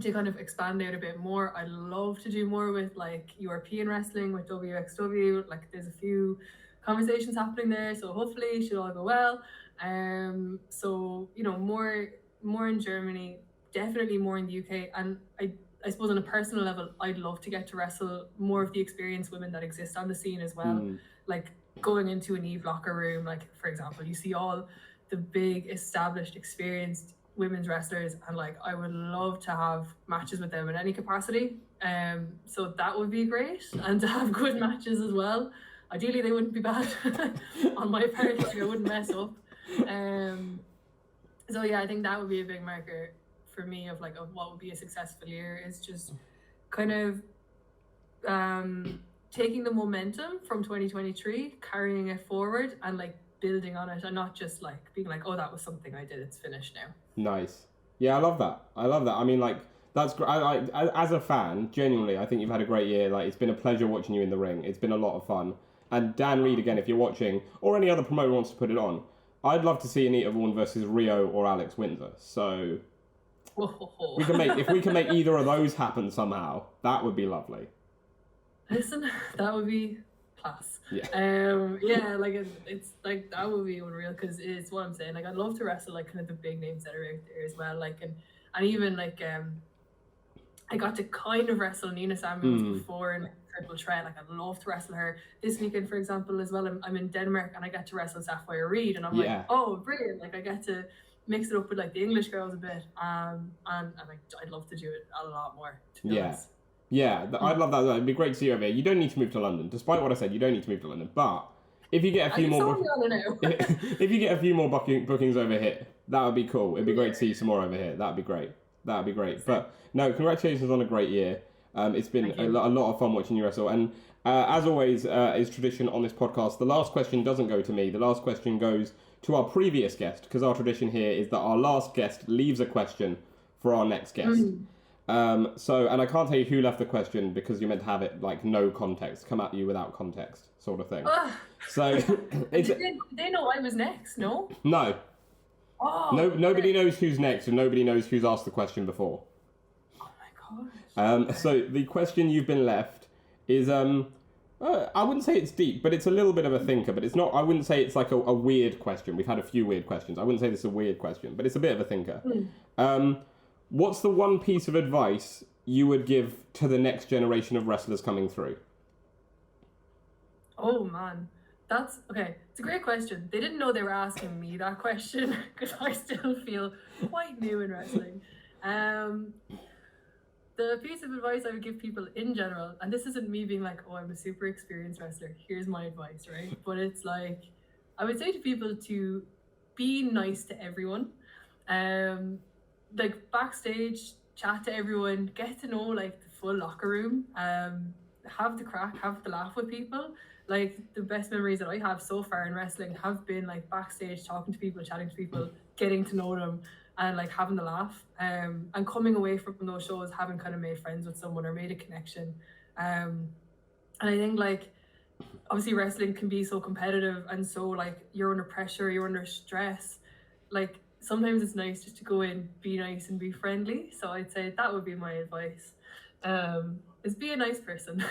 To kind of expand out a bit more. I'd love to do more with like European wrestling with WXW. Like there's a few conversations happening there, so hopefully it should all go well. So you know, more in Germany, definitely more in the UK, and I suppose on a personal level, I'd love to get to wrestle more of the experienced women that exist on the scene as well. Like going into an Eve locker room, like for example, you see all the big established experienced women's wrestlers, and like I would love to have matches with them in any capacity. So that would be great, and to have good matches as well. Ideally they wouldn't be bad on my part, like I wouldn't mess up. So yeah, I think that would be a big marker for me of like of what would be a successful year, is just kind of taking the momentum from 2023, carrying it forward and like building on it, and not just like being like, oh, that was something I did, it's finished now. Nice. Yeah, I love that. I mean, like, that's great. As a fan, genuinely, I think you've had a great year. Like, it's been a pleasure watching you in the ring. It's been a lot of fun. And Dan Reed, again, if you're watching, or any other promoter wants to put it on, I'd love to see Anita Vaughan versus Rio or Alex Windsor. So if we can make either of those happen somehow, that would be lovely. Listen, that would be class. Yeah. Yeah, like it's like that would be unreal, because it's what I'm saying. Like, I'd love to wrestle like kind of the big names that are out there as well. Like, and even like I got to kind of wrestle Nina Samuels before in Triple Threat. Like, I'd love to wrestle her this weekend, for example, as well. I'm in Denmark and I get to wrestle Sapphire Reed, and I'm like, oh, brilliant! Like, I get to mix it up with like the English girls a bit, and like I'd love to do it a lot more, to be honest. Yeah, I'd love that. It'd be great to see you over here. You don't need to move to London, despite what I said. You don't need to move to London, but if you get a few more, if you get a few more bookings over here, that would be cool. It'd be great to see you some more over here. That'd be great. That'd be great. But no, congratulations on a great year. It's been a lot of fun watching you wrestle. And as always, is tradition on this podcast, the last question doesn't go to me. The last question goes to our previous guest, because our tradition here is that our last guest leaves a question for our next guest. And I can't tell you who left the question, because you're meant to have it like no context, come at you without context, sort of thing. So they know I was next, no? No. Nobody knows who's next, and nobody knows who's asked the question before. Oh my gosh. So the question you've been left is I wouldn't say it's deep, but it's a little bit of a thinker. But it's not. I wouldn't say it's like a weird question. We've had a few weird questions. I wouldn't say this is a weird question, but it's a bit of a thinker. What's the one piece of advice you would give to the next generation of wrestlers coming through? Oh man, that's okay. It's a great question. They didn't know they were asking me that question, because I still feel quite new in wrestling. The piece of advice I would give people in general, and this isn't me being like, oh, I'm a super experienced wrestler, here's my advice, right? But it's like, I would say to people to be nice to everyone. Like, backstage, chat to everyone, get to know like the full locker room, have the crack, have the laugh with people. Like, the best memories that I have so far in wrestling have been like backstage, talking to people, chatting to people, getting to know them, and like having the laugh, and coming away from those shows having kind of made friends with someone or made a connection. And I think like obviously wrestling can be so competitive, and so like you're under pressure, you're under stress. Like, sometimes it's nice just to go in, be nice and be friendly. So I'd say that would be my advice, is be a nice person.